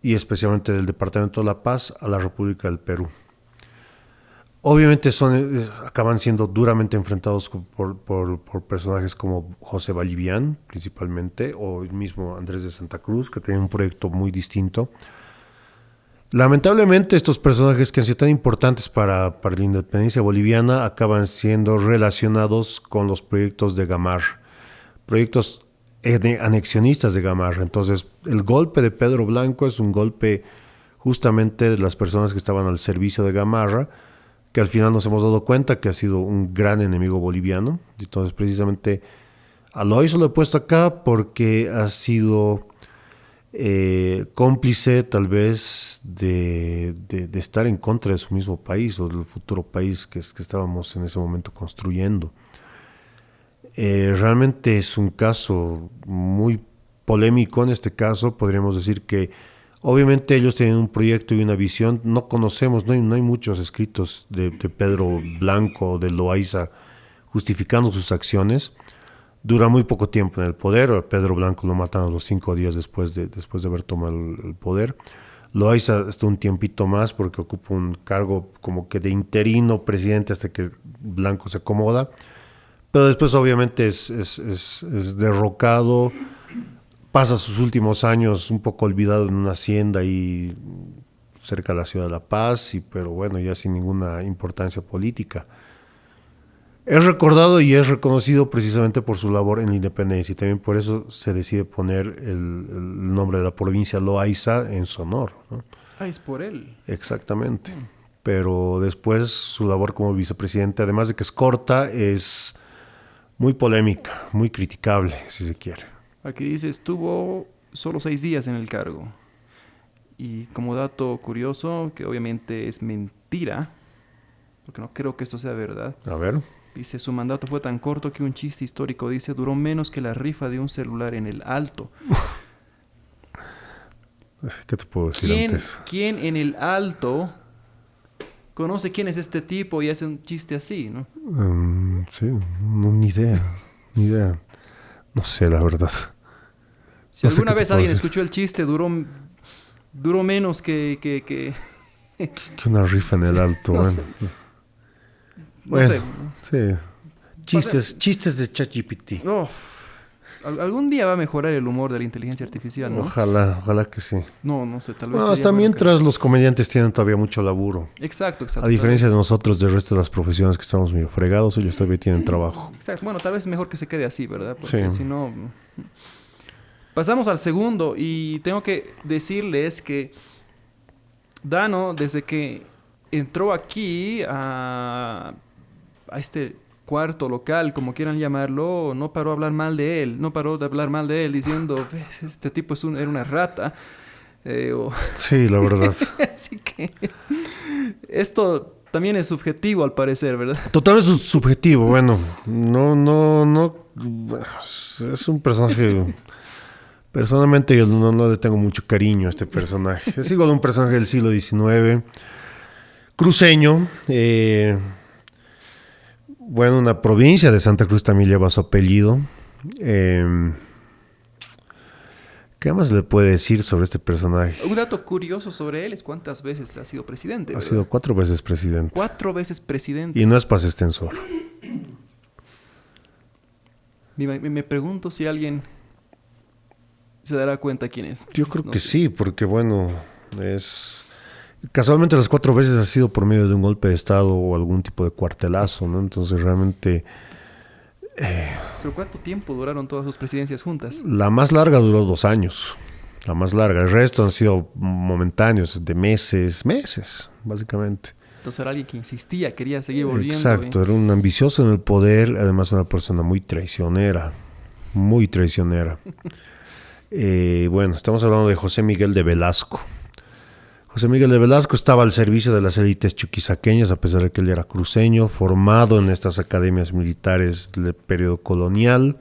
y especialmente del Departamento de La Paz a la República del Perú. Obviamente acaban siendo duramente enfrentados por personajes como José Vallivian, principalmente, o el mismo Andrés de Santa Cruz, que tenía un proyecto muy distinto. Lamentablemente, estos personajes que han sido tan importantes para la independencia boliviana acaban siendo relacionados con los proyectos de Gamarra, proyectos anexionistas de Gamarra. Entonces, el golpe de Pedro Blanco es un golpe justamente de las personas que estaban al servicio de Gamarra, que al final nos hemos dado cuenta que ha sido un gran enemigo boliviano. Entonces, precisamente, a Loaiza lo he puesto acá porque ha sido cómplice, tal vez, de estar en contra de su mismo país o del futuro país que estábamos en ese momento construyendo. Realmente es un caso muy polémico en este caso. Podríamos decir que obviamente ellos tienen un proyecto y una visión. No conocemos, no hay muchos escritos de Pedro Blanco o de Loaiza justificando sus acciones. Dura muy poco tiempo en el poder. A Pedro Blanco lo matan a los 5 días después de haber tomado el poder. Loaiza está un tiempito más porque ocupa un cargo como que de interino presidente hasta que Blanco se acomoda. Pero después obviamente es derrocado. Pasa sus últimos años un poco olvidado en una hacienda ahí cerca de la ciudad de La Paz, pero bueno, ya sin ninguna importancia política. Es recordado y es reconocido precisamente por su labor en la independencia y también por eso se decide poner el nombre de la provincia Loaiza en su honor, ¿no? Es por él. Exactamente. Pero después su labor como vicepresidente, además de que es corta, es muy polémica, muy criticable, si se quiere. Aquí dice, estuvo solo 6 días en el cargo. Y como dato curioso, que obviamente es mentira, porque no creo que esto sea verdad. A ver. Dice, su mandato fue tan corto que un chiste histórico dice, duró menos que la rifa de un celular en el Alto. ¿Qué te puedo decir antes? ¿Quién en el Alto conoce quién es este tipo y hace un chiste así, no? Sí, ni idea. No sé, la verdad. Si alguna vez alguien escuchó el chiste, duró menos que una rifa en el Alto. No sé. Sí. Chistes de ChatGPT. Oh, algún día va a mejorar el humor de la inteligencia artificial, ¿no? Ojalá que sí. No sé, tal vez. Hasta mientras los comediantes tienen todavía mucho laburo. Exacto. A diferencia de nosotros, del resto de las profesiones que estamos medio fregados, ellos todavía tienen trabajo. Exacto. Bueno, tal vez es mejor que se quede así, ¿verdad? Porque sí. Si no... Pasamos al segundo y tengo que decirles que Dano, desde que entró aquí a este cuarto local, como quieran llamarlo, no paró de hablar mal de él, diciendo, este tipo era una rata. Sí, la verdad. Así que esto también es subjetivo al parecer, ¿verdad? Totalmente subjetivo, bueno, no, es un personaje... Personalmente yo no le tengo mucho cariño a este personaje. Es igual un personaje del siglo XIX, cruceño. Bueno, una provincia de Santa Cruz también lleva su apellido. ¿Qué más le puede decir sobre este personaje? Un dato curioso sobre él es cuántas veces ha sido presidente. Ha ¿verdad? sido 4 veces presidente. 4 veces presidente. Y no es paz extensor. Me pregunto si alguien se dará cuenta quién es. Yo creo No que sé. sí, porque bueno, es... Casualmente las 4 veces ha sido por medio de un golpe de Estado o algún tipo de cuartelazo, ¿no? Entonces realmente Pero ¿cuánto tiempo duraron todas sus presidencias juntas? la más larga duró 2 años. La más larga. El resto han sido momentáneos, de meses, básicamente. Entonces era alguien que insistía, quería seguir volviendo. Exacto, era un ambicioso en el poder, además una persona muy traicionera. Muy traicionera. Bueno, estamos hablando de José Miguel de Velasco. José Miguel de Velasco estaba al servicio de las élites chuquisaqueñas, a pesar de que él era cruceño, formado en estas academias militares del periodo colonial.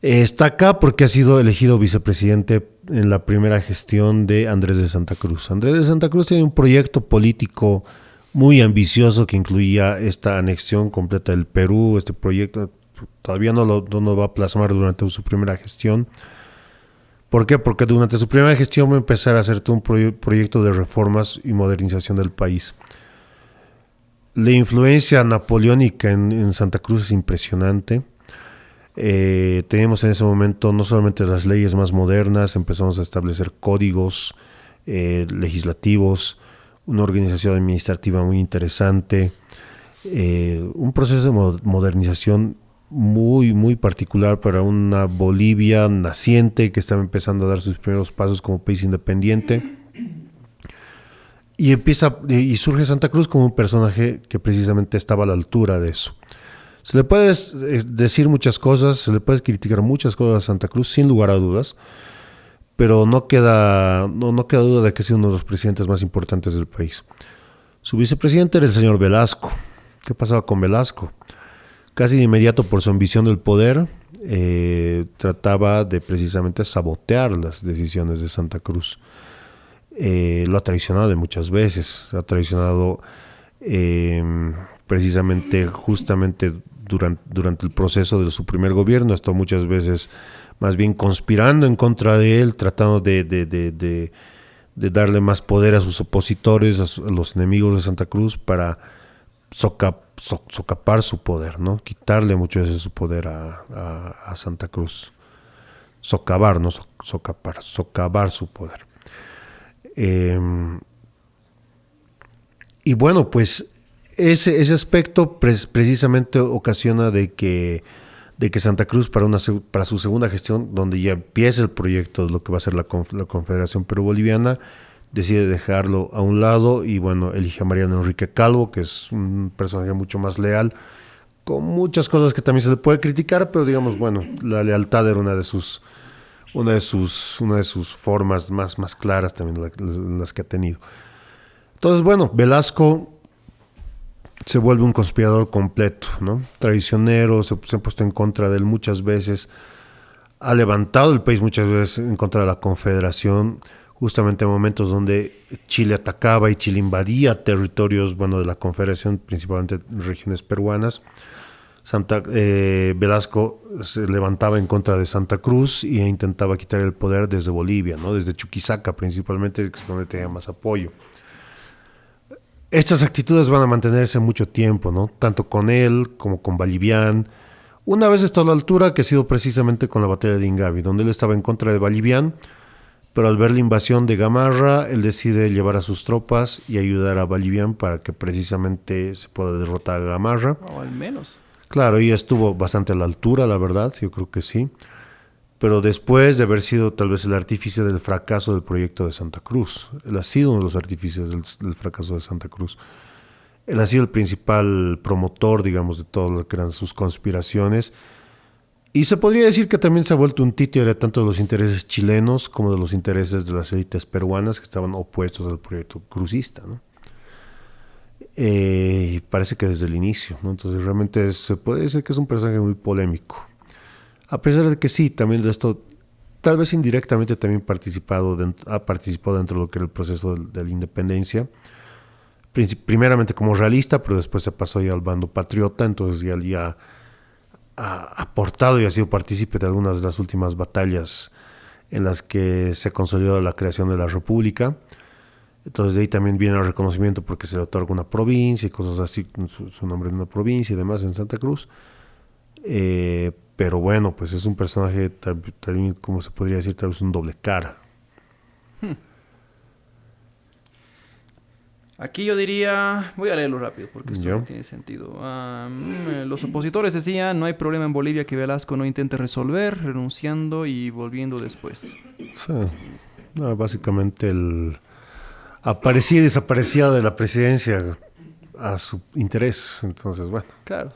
Está acá porque ha sido elegido vicepresidente en la primera gestión de Andrés de Santa Cruz. Andrés de Santa Cruz tiene un proyecto político muy ambicioso que incluía esta anexión completa del Perú. Este proyecto todavía no lo va a plasmar durante su primera gestión. ¿Por qué? Porque durante su primera gestión va a empezar a hacer todo un proyecto de reformas y modernización del país. La influencia napoleónica en Santa Cruz es impresionante. Teníamos en ese momento no solamente las leyes más modernas, empezamos a establecer códigos legislativos, una organización administrativa muy interesante, un proceso de modernización muy particular para una Bolivia naciente que estaba empezando a dar sus primeros pasos como país independiente. Y surge Santa Cruz como un personaje que precisamente estaba a la altura de eso. Se le puede decir muchas cosas, se le puede criticar muchas cosas a Santa Cruz, sin lugar a dudas, pero no queda duda de que ha sido uno de los presidentes más importantes del país. Su vicepresidente era el señor Velasco. ¿Qué pasaba con Velasco? Casi de inmediato, por su ambición del poder, trataba de precisamente sabotear las decisiones de Santa Cruz. Lo ha traicionado de muchas veces, ha traicionado precisamente justamente durante el proceso de su primer gobierno, hasta muchas veces más bien conspirando en contra de él, tratando de darle más poder a sus opositores, a los enemigos de Santa Cruz, para socapar su poder, ¿no? Quitarle mucho de su poder a Santa Cruz. Socavar, no socapar, socavar su poder. Y bueno, pues ese aspecto precisamente ocasiona de que Santa Cruz para su segunda gestión, donde ya empieza el proyecto de lo que va a ser la Confederación Perú-Boliviana, decide dejarlo a un lado y bueno, elige a Mariano Enrique Calvo, que es un personaje mucho más leal, con muchas cosas que también se le puede criticar, pero digamos, bueno, la lealtad era una de sus formas más claras también las que ha tenido. Entonces, bueno, Velasco se vuelve un conspirador completo, ¿no? Traicionero, se ha puesto en contra de él muchas veces, ha levantado el país muchas veces en contra de la Confederación, justamente en momentos donde Chile atacaba y Chile invadía territorios, bueno, de la Confederación, principalmente regiones peruanas. Velasco se levantaba en contra de Santa Cruz e intentaba quitar el poder desde Bolivia, ¿no? Desde Chuquisaca principalmente, que es donde tenía más apoyo. Estas actitudes van a mantenerse mucho tiempo, ¿no? Tanto con él como con Vallivian. Una vez está a la altura, que ha sido precisamente con la batalla de Ingavi, donde él estaba en contra de Vallivian, pero al ver la invasión de Gamarra, él decide llevar a sus tropas y ayudar a Vallivian para que precisamente se pueda derrotar a Gamarra. O al menos. Claro, ella estuvo bastante a la altura, la verdad, yo creo que sí. Pero después de haber sido tal vez el artífice del fracaso del proyecto de Santa Cruz, él ha sido uno de los artífices del fracaso de Santa Cruz. Él ha sido el principal promotor, digamos, de todo lo que eran sus conspiraciones. Y se podría decir que también se ha vuelto un títere tanto de los intereses chilenos como de los intereses de las élites peruanas que estaban opuestos al proyecto crucista, ¿no? Y parece que desde el inicio, ¿no? Entonces realmente se puede decir que es un personaje muy polémico. A pesar de que sí, también de esto, tal vez indirectamente también ha participado dentro de lo que era el proceso de la independencia. Primeramente como realista, pero después se pasó ya al bando patriota, entonces ya ha aportado y ha sido partícipe de algunas de las últimas batallas en las que se consolidó la creación de la República. Entonces de ahí también viene el reconocimiento porque se le otorga una provincia y cosas así, su nombre de una provincia y demás en Santa Cruz. Pero bueno, pues es un personaje también, como se podría decir, tal vez un doble cara. Aquí yo diría, voy a leerlo rápido porque esto no tiene sentido. Los opositores decían, no hay problema en Bolivia que Velasco no intente resolver, renunciando y volviendo después. Sí. No, básicamente el aparecía y desaparecía de la presidencia a su interés. Entonces, bueno. Claro,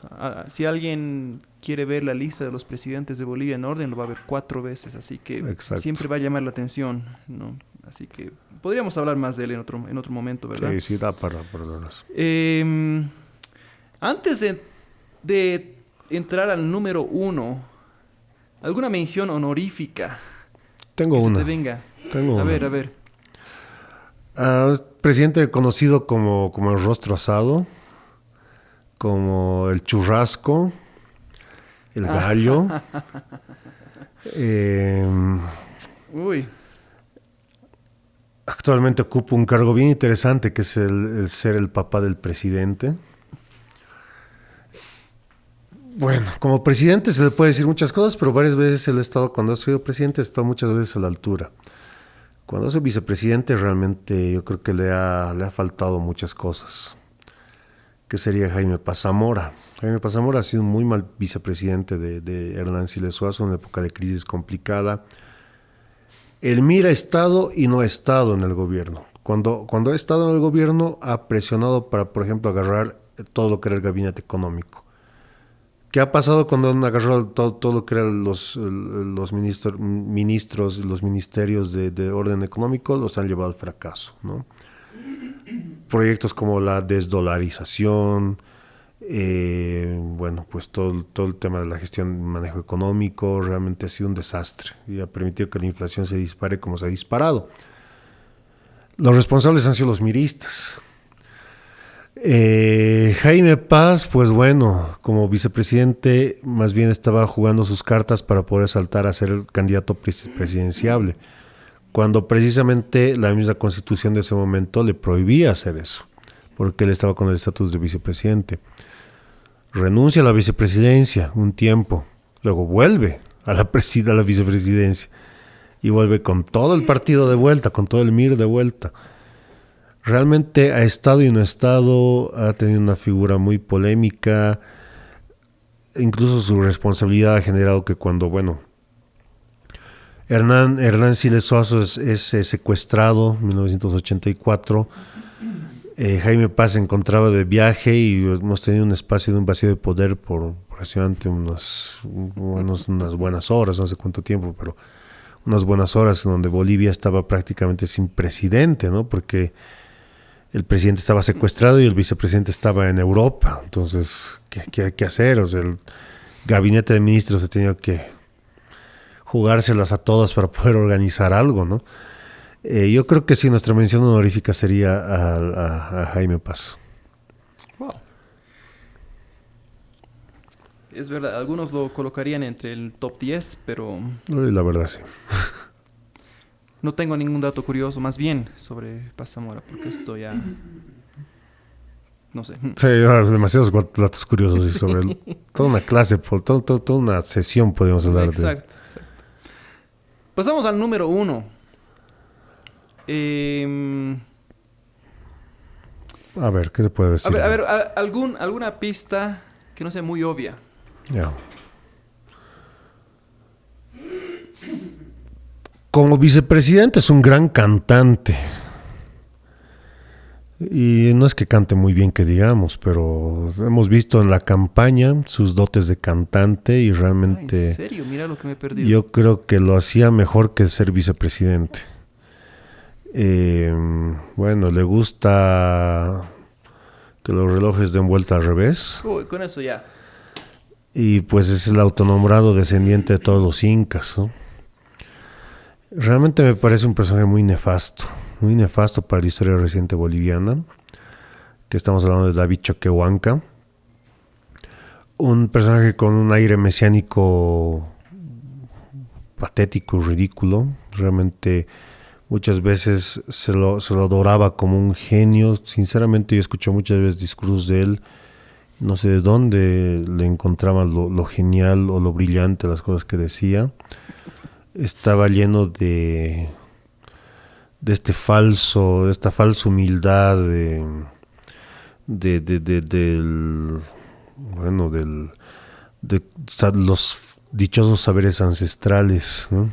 si alguien quiere ver la lista de los presidentes de Bolivia en orden, lo va a ver 4 veces, así que Exacto. siempre va a llamar la atención, ¿no? Así que podríamos hablar más de él en otro momento, ¿verdad? Sí, sí, da para eso. Antes de entrar al número 1, ¿alguna mención honorífica? Tengo una. Se te venga. Tengo a una. ver. Presidente conocido como el rostro asado, como el churrasco, el gallo. Uy. Actualmente ocupa un cargo bien interesante que es el ser el papá del presidente. Bueno, como presidente se le puede decir muchas cosas, pero varias veces él ha estado, cuando ha sido presidente, ha estado muchas veces a la altura. Cuando ha sido vicepresidente, realmente yo creo que le ha faltado muchas cosas. Que sería Jaime Paz Zamora. Jaime Paz Zamora ha sido un muy mal vicepresidente de Hernán Siles Suazo en una época de crisis complicada. Él mira ha estado y no ha estado en el gobierno. Cuando ha estado en el gobierno ha presionado para, por ejemplo, agarrar todo lo que era el gabinete económico. ¿Qué ha pasado cuando han agarrado todo lo que eran los ministros, los ministerios de orden económico? Los han llevado al fracaso, ¿no? Proyectos como la desdolarización, bueno, pues todo el tema de la gestión y manejo económico realmente ha sido un desastre y ha permitido que la inflación se dispare como se ha disparado. Los responsables han sido los miristas. Jaime Paz, pues bueno, como vicepresidente más bien estaba jugando sus cartas para poder saltar a ser el candidato presidenciable, cuando precisamente la misma constitución de ese momento le prohibía hacer eso, porque él estaba con el estatus de vicepresidente. Renuncia a la vicepresidencia un tiempo, luego vuelve a la vicepresidencia y vuelve con todo el partido de vuelta, con todo el MIR de vuelta. Realmente ha estado y no ha estado, ha tenido una figura muy polémica, incluso su responsabilidad ha generado que cuando, bueno, Hernán Siles Suazo es secuestrado en 1984, Jaime Paz se encontraba de viaje y hemos tenido un espacio de un vacío de poder por aproximadamente unas buenas horas, no sé cuánto tiempo, pero unas buenas horas en donde Bolivia estaba prácticamente sin presidente, ¿no? Porque el presidente estaba secuestrado y el vicepresidente estaba en Europa. Entonces, ¿qué hacer? O sea, el gabinete de ministros ha tenido que jugárselas a todas para poder organizar algo, ¿no? Yo creo que sí, nuestra mención honorífica sería a Jaime Paz. Wow. Es verdad, algunos lo colocarían entre el top 10, pero La verdad, sí. no tengo ningún dato curioso, más bien, sobre Paz Zamora, porque esto ya... No sé. Sí, demasiados datos curiosos y sobre toda una clase, toda una sesión podemos hablar Exacto. Pasamos al número 1. A ver, ¿qué se puede decir? A ver, alguna pista que no sea muy obvia. Ya. Como vicepresidente es un gran cantante. Y no es que cante muy bien que digamos, pero hemos visto en la campaña sus dotes de cantante y realmente... ¿En serio? Mira lo que me he perdido. Yo creo que lo hacía mejor que ser vicepresidente. Bueno, le gusta que los relojes den vuelta al revés. Uy, con eso ya. Y pues es el autonombrado descendiente de todos los incas, ¿no? Realmente me parece un personaje muy nefasto para la historia reciente boliviana, que estamos hablando de David Choquehuanca, un personaje con un aire mesiánico patético, ridículo, Realmente muchas veces se lo adoraba como un genio. Sinceramente yo escuché muchas veces discursos de él. No sé de dónde le encontraban lo genial o lo brillante las cosas que decía. Estaba lleno de esta falsa humildad de los dichosos saberes ancestrales, ¿no?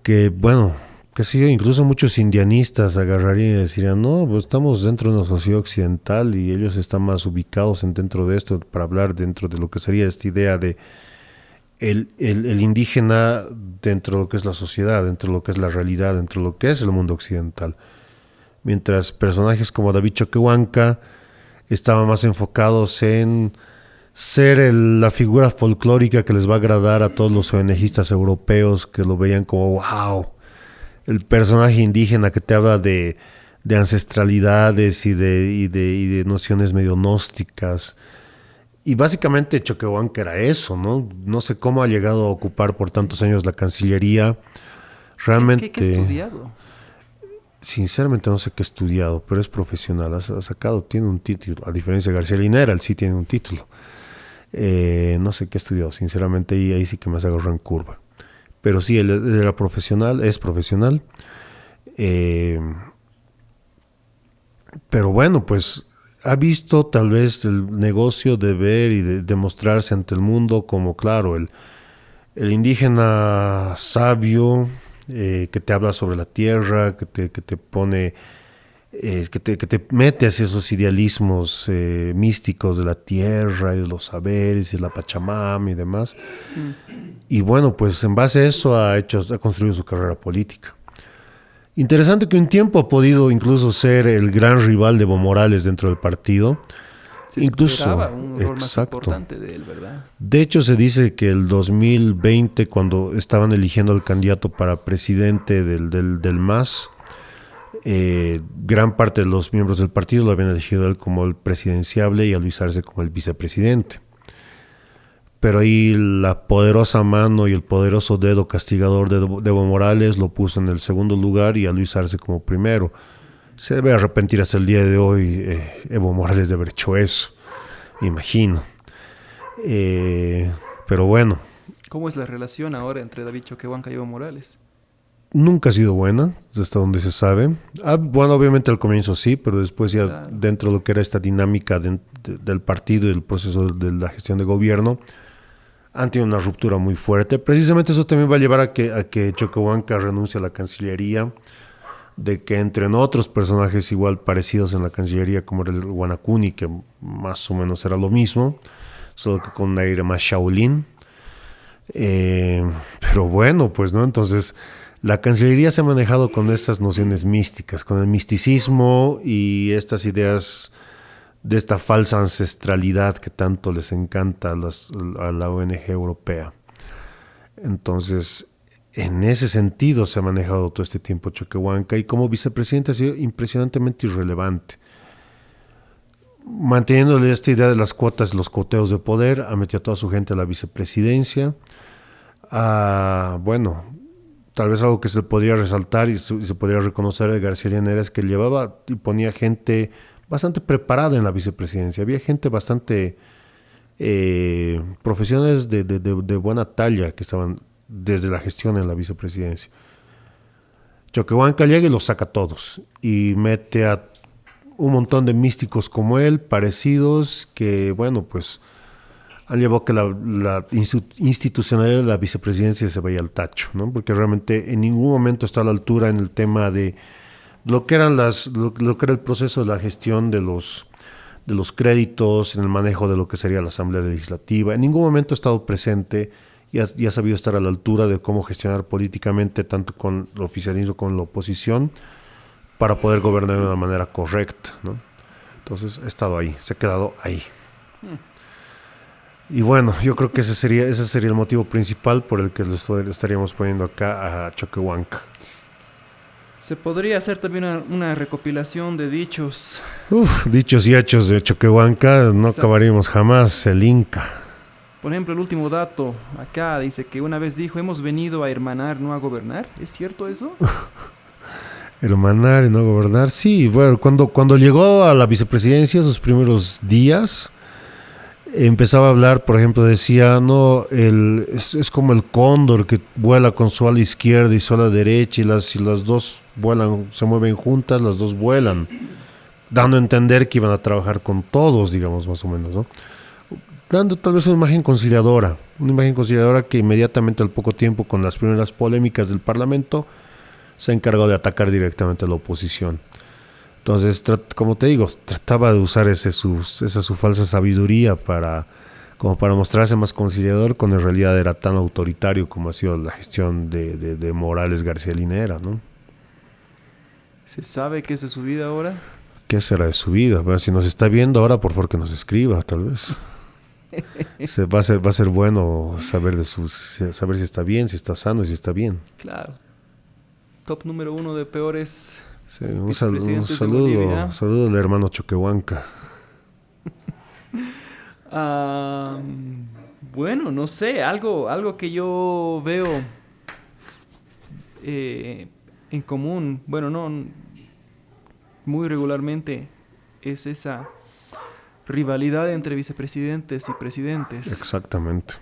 Que bueno, que sí, incluso muchos indianistas agarrarían y decían, no, pues estamos dentro de una sociedad occidental y ellos están más ubicados dentro de esto para hablar dentro de lo que sería esta idea de el indígena dentro de lo que es la sociedad, dentro de lo que es la realidad, dentro de lo que es el mundo occidental. Mientras personajes como David Choquehuanca estaban más enfocados en ser la figura folclórica que les va a agradar a todos los ONGistas europeos que lo veían como wow, el personaje indígena que te habla de ancestralidades y de nociones medio gnósticas. Y básicamente Choquehuanca era eso, ¿no? No sé cómo ha llegado a ocupar por tantos años la Cancillería. Realmente, ¿Qué ha estudiado? Sinceramente no sé qué ha estudiado, pero es profesional, ha sacado, tiene un título, a diferencia de García Linera, él sí tiene un título. No sé qué ha estudiado, sinceramente, y ahí sí que me has agarrado en curva. Pero sí, él era profesional, es profesional. Pero bueno, pues ha visto tal vez el negocio de ver y de mostrarse ante el mundo como, claro, el indígena sabio, que te habla sobre la tierra, que te pone, que te mete hacia esos idealismos místicos de la tierra y de los saberes y la Pachamama y demás. Y bueno, pues en base a eso ha construido su carrera política. Interesante que un tiempo ha podido incluso ser el gran rival de Evo Morales dentro del partido. Se incluso esperaba un rol más importante de él, ¿verdad? De hecho, se dice que el 2020, cuando estaban eligiendo al candidato para presidente del MAS, gran parte de los miembros del partido lo habían elegido a él como el presidenciable y a Luis Arce como el vicepresidente. Pero ahí la poderosa mano y el poderoso dedo castigador de Evo Morales lo puso en el segundo lugar y a Luis Arce como primero. Se debe arrepentir hasta el día de hoy Evo Morales de haber hecho eso, imagino. Pero bueno. ¿Cómo es la relación ahora entre David Choquehuanca y Evo Morales? Nunca ha sido buena, hasta donde se sabe. Bueno, obviamente al comienzo sí, pero después ya claro, dentro de lo que era esta dinámica del partido y el proceso de la gestión de gobierno, han tenido una ruptura muy fuerte. Precisamente eso también va a llevar a que Choquehuanca renuncie a la Cancillería, de que entren otros personajes igual parecidos en la Cancillería, como el Guanacuni, que más o menos era lo mismo, solo que con un aire más Shaolin. Pero bueno, pues no, entonces la Cancillería se ha manejado con estas nociones místicas, con el misticismo y estas ideas de esta falsa ancestralidad que tanto les encanta a la ONG europea. Entonces, en ese sentido se ha manejado todo este tiempo Choquehuanca, y como vicepresidente ha sido impresionantemente irrelevante. Manteniéndole esta idea de las cuotas, los cuoteos de poder, ha metido a toda su gente a la vicepresidencia. Bueno, tal vez algo que se podría resaltar y se podría reconocer de García Linera es que llevaba y ponía gente bastante preparada en la vicepresidencia. Había gente bastante profesionales de buena talla que estaban desde la gestión en la vicepresidencia. Choquehuanca llega y los saca a todos y mete a un montón de místicos como él, parecidos, que bueno, pues han llevado que la institucionalidad de la vicepresidencia se vaya al tacho, ¿no? Porque realmente en ningún momento está a la altura en el tema de lo que era el proceso de la gestión de los créditos, en el manejo de lo que sería la Asamblea Legislativa. En ningún momento ha estado presente y ha sabido estar a la altura de cómo gestionar políticamente tanto con el oficialismo como con la oposición para poder gobernar de una manera correcta, ¿no? Entonces ha estado ahí, se ha quedado ahí. Y bueno, yo creo que ese sería el motivo principal por el que le estaríamos poniendo acá a Choquehuanca. Se podría hacer también una recopilación de dichos. Dichos y hechos de Choquehuanca, no acabaríamos jamás. El Inca. Por ejemplo, el último dato acá dice que una vez dijo, hemos venido a hermanar, no a gobernar. ¿Es cierto eso? Hermanar y no gobernar. Sí, bueno, cuando llegó a la vicepresidencia, sus primeros días, empezaba a hablar, por ejemplo, decía, no, es como el cóndor que vuela con su ala izquierda y su ala derecha, y si las dos vuelan, se mueven juntas, las dos vuelan, dando a entender que iban a trabajar con todos, digamos, más o menos, ¿no? Dando tal vez una imagen conciliadora que inmediatamente al poco tiempo, con las primeras polémicas del Parlamento, se ha encargado de atacar directamente a la oposición. Entonces, como te digo, trataba de usar esa su falsa sabiduría como para mostrarse más conciliador, cuando en realidad era tan autoritario como ha sido la gestión de Morales García Linera, ¿no? ¿Se sabe qué es de su vida ahora? ¿Qué será de su vida? Bueno, si nos está viendo ahora, por favor que nos escriba, tal vez. Va a ser bueno saber saber si está bien, si está sano y si está bien. Claro. Top número 1 de peores. Sí, un saludo al hermano Choquehuanca. Bueno, no sé, algo que yo veo en común, bueno, no muy regularmente, es esa rivalidad entre vicepresidentes y presidentes. Exactamente.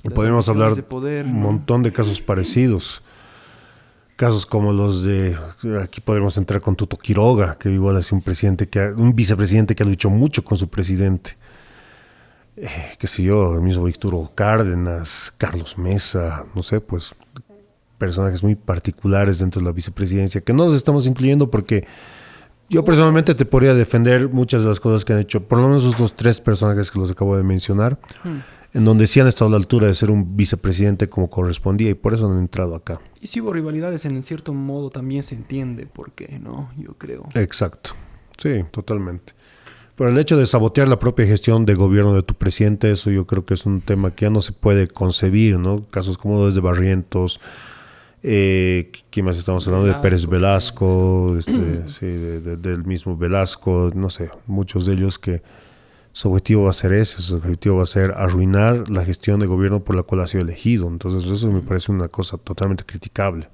Y Las podríamos hablar ambiciones de poder, un ¿no? montón de casos parecidos. Casos como los de, aquí podemos entrar con Tuto Quiroga, que igual es un vicepresidente que ha luchado mucho con su presidente. Qué sé yo, el mismo Víctor Hugo Cárdenas, Carlos Mesa, no sé, pues personajes muy particulares dentro de la vicepresidencia, que no los estamos incluyendo porque yo personalmente te podría defender muchas de las cosas que han hecho, por lo menos esos 3 personajes que los acabo de mencionar, en donde sí han estado a la altura de ser un vicepresidente como correspondía, y por eso han entrado acá. Y si hubo rivalidades, en cierto modo también se entiende por qué, ¿no? Yo creo. Exacto, sí, totalmente. Pero el hecho de sabotear la propia gestión de gobierno de tu presidente, eso yo creo que es un tema que ya no se puede concebir, ¿no? Casos como los de Barrientos, ¿quién más estamos hablando? De Pérez Velasco, sí, del mismo Velasco, no sé, muchos de ellos que su objetivo va a ser ese, su objetivo va a ser arruinar la gestión de gobierno por la cual ha sido elegido. Entonces eso me parece una cosa totalmente criticable.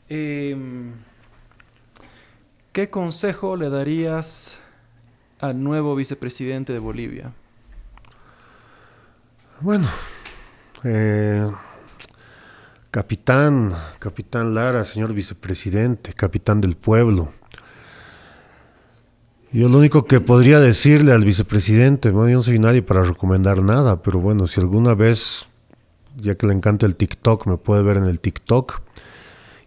¿Qué consejo le darías al nuevo vicepresidente de Bolivia? Bueno, capitán Lara, señor vicepresidente, capitán del pueblo. Yo lo único que podría decirle al vicepresidente, bueno, yo no soy nadie para recomendar nada, pero bueno, si alguna vez, ya que le encanta el TikTok, me puede ver en el TikTok,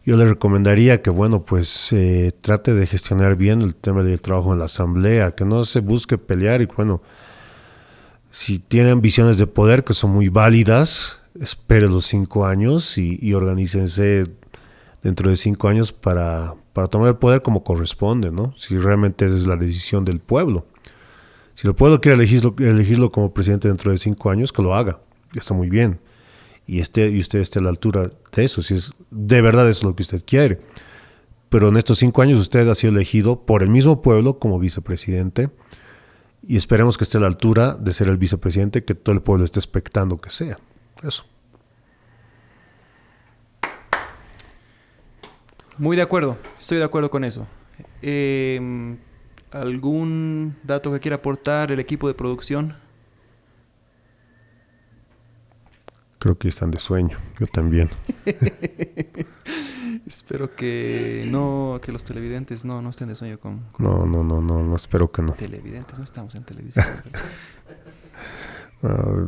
yo le recomendaría que, bueno, pues trate de gestionar bien el tema del trabajo en la asamblea, que no se busque pelear y, bueno, si tiene ambiciones de poder que son muy válidas, espere los 5 años y organícense dentro de 5 años para tomar el poder como corresponde, ¿no? Si realmente esa es la decisión del pueblo. Si el pueblo quiere elegirlo como presidente dentro de 5 años, que lo haga. Ya está muy bien. Y usted esté a la altura de eso, si es de verdad eso lo que usted quiere. Pero en estos 5 años usted ha sido elegido por el mismo pueblo como vicepresidente, y esperemos que esté a la altura de ser el vicepresidente que todo el pueblo esté expectando que sea. Eso. Muy de acuerdo, estoy de acuerdo con eso. ¿Algún dato que quiera aportar el equipo de producción? Creo que están de sueño, yo también. Espero que los televidentes no estén de sueño con No, espero que no. televidentes, no estamos en televisión.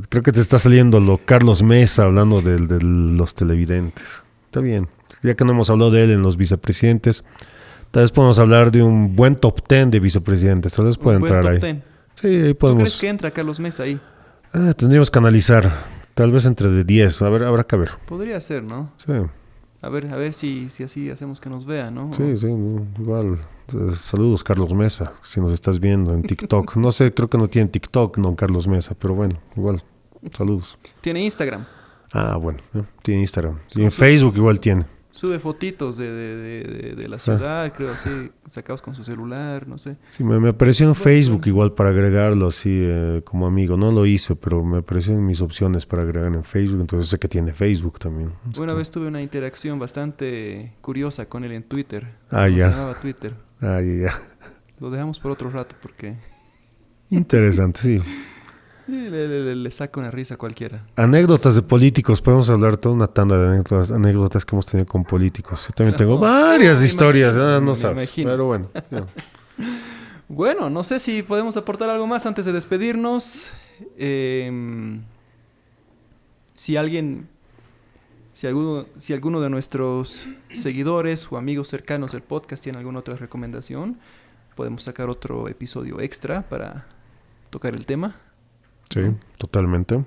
Creo que te está saliendo lo Carlos Mesa hablando de los televidentes. Está bien. Ya que no hemos hablado de él en los vicepresidentes, tal vez podemos hablar de un buen top 10 de vicepresidentes. Tal vez pueda entrar ahí. 10. Sí, ahí podemos. ¿Tú crees que entra Carlos Mesa ahí? Tendríamos que analizar. Tal vez entre de 10. A ver, habrá que ver. Podría ser, ¿no? Sí. A ver si así hacemos que nos vean, ¿no? Sí, igual. Saludos, Carlos Mesa, si nos estás viendo en TikTok. No sé, creo que no tiene TikTok, no, Carlos Mesa, pero bueno, igual. Saludos. ¿Tiene Instagram? Bueno, tiene Instagram. Y en Facebook igual tiene. Sube fotitos de la ciudad, creo así, sacados con su celular, no sé. Sí, me apareció en Bueno, Facebook bueno. igual para agregarlo así como amigo. No lo hice, pero me apareció en mis opciones para agregar en Facebook. Entonces sé que tiene Facebook también. Es Una como- vez tuve una interacción bastante curiosa con él en Twitter. Ah, ¿Cómo se ya. llamaba Twitter? Ah, ya, ya. Lo dejamos por otro rato porque Interesante, sí. le saca una risa a cualquiera. Anécdotas de políticos. Podemos hablar toda una tanda de anécdotas que hemos tenido con políticos. Yo también tengo varias Me historias. imagino, No me sabes. imagino. Pero bueno. Ya. Bueno, no sé si podemos aportar algo más antes de despedirnos. Si alguien, si alguno de nuestros seguidores o amigos cercanos del podcast tiene alguna otra recomendación, podemos sacar otro episodio extra para tocar el tema. Sí, totalmente.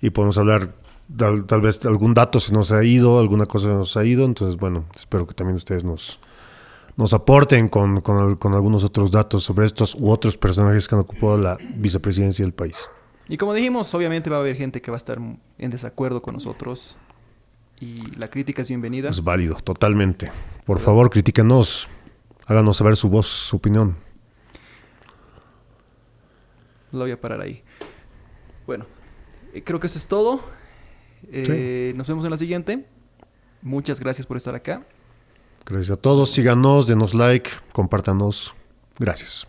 Y podemos hablar tal vez de algún dato se nos ha ido, alguna cosa se nos ha ido. Entonces, bueno, espero que también ustedes nos aporten con algunos otros datos sobre estos u otros personajes que han ocupado la vicepresidencia del país. Y como dijimos, obviamente va a haber gente que va a estar en desacuerdo con nosotros y la crítica es bienvenida. Es válido, totalmente. Por favor, critíquenos. Háganos saber su voz, su opinión. Lo voy a parar ahí. Bueno, creo que eso es todo. Nos vemos en la siguiente. Muchas gracias por estar acá. Gracias a todos. Síganos, denos like, compártanos. Gracias.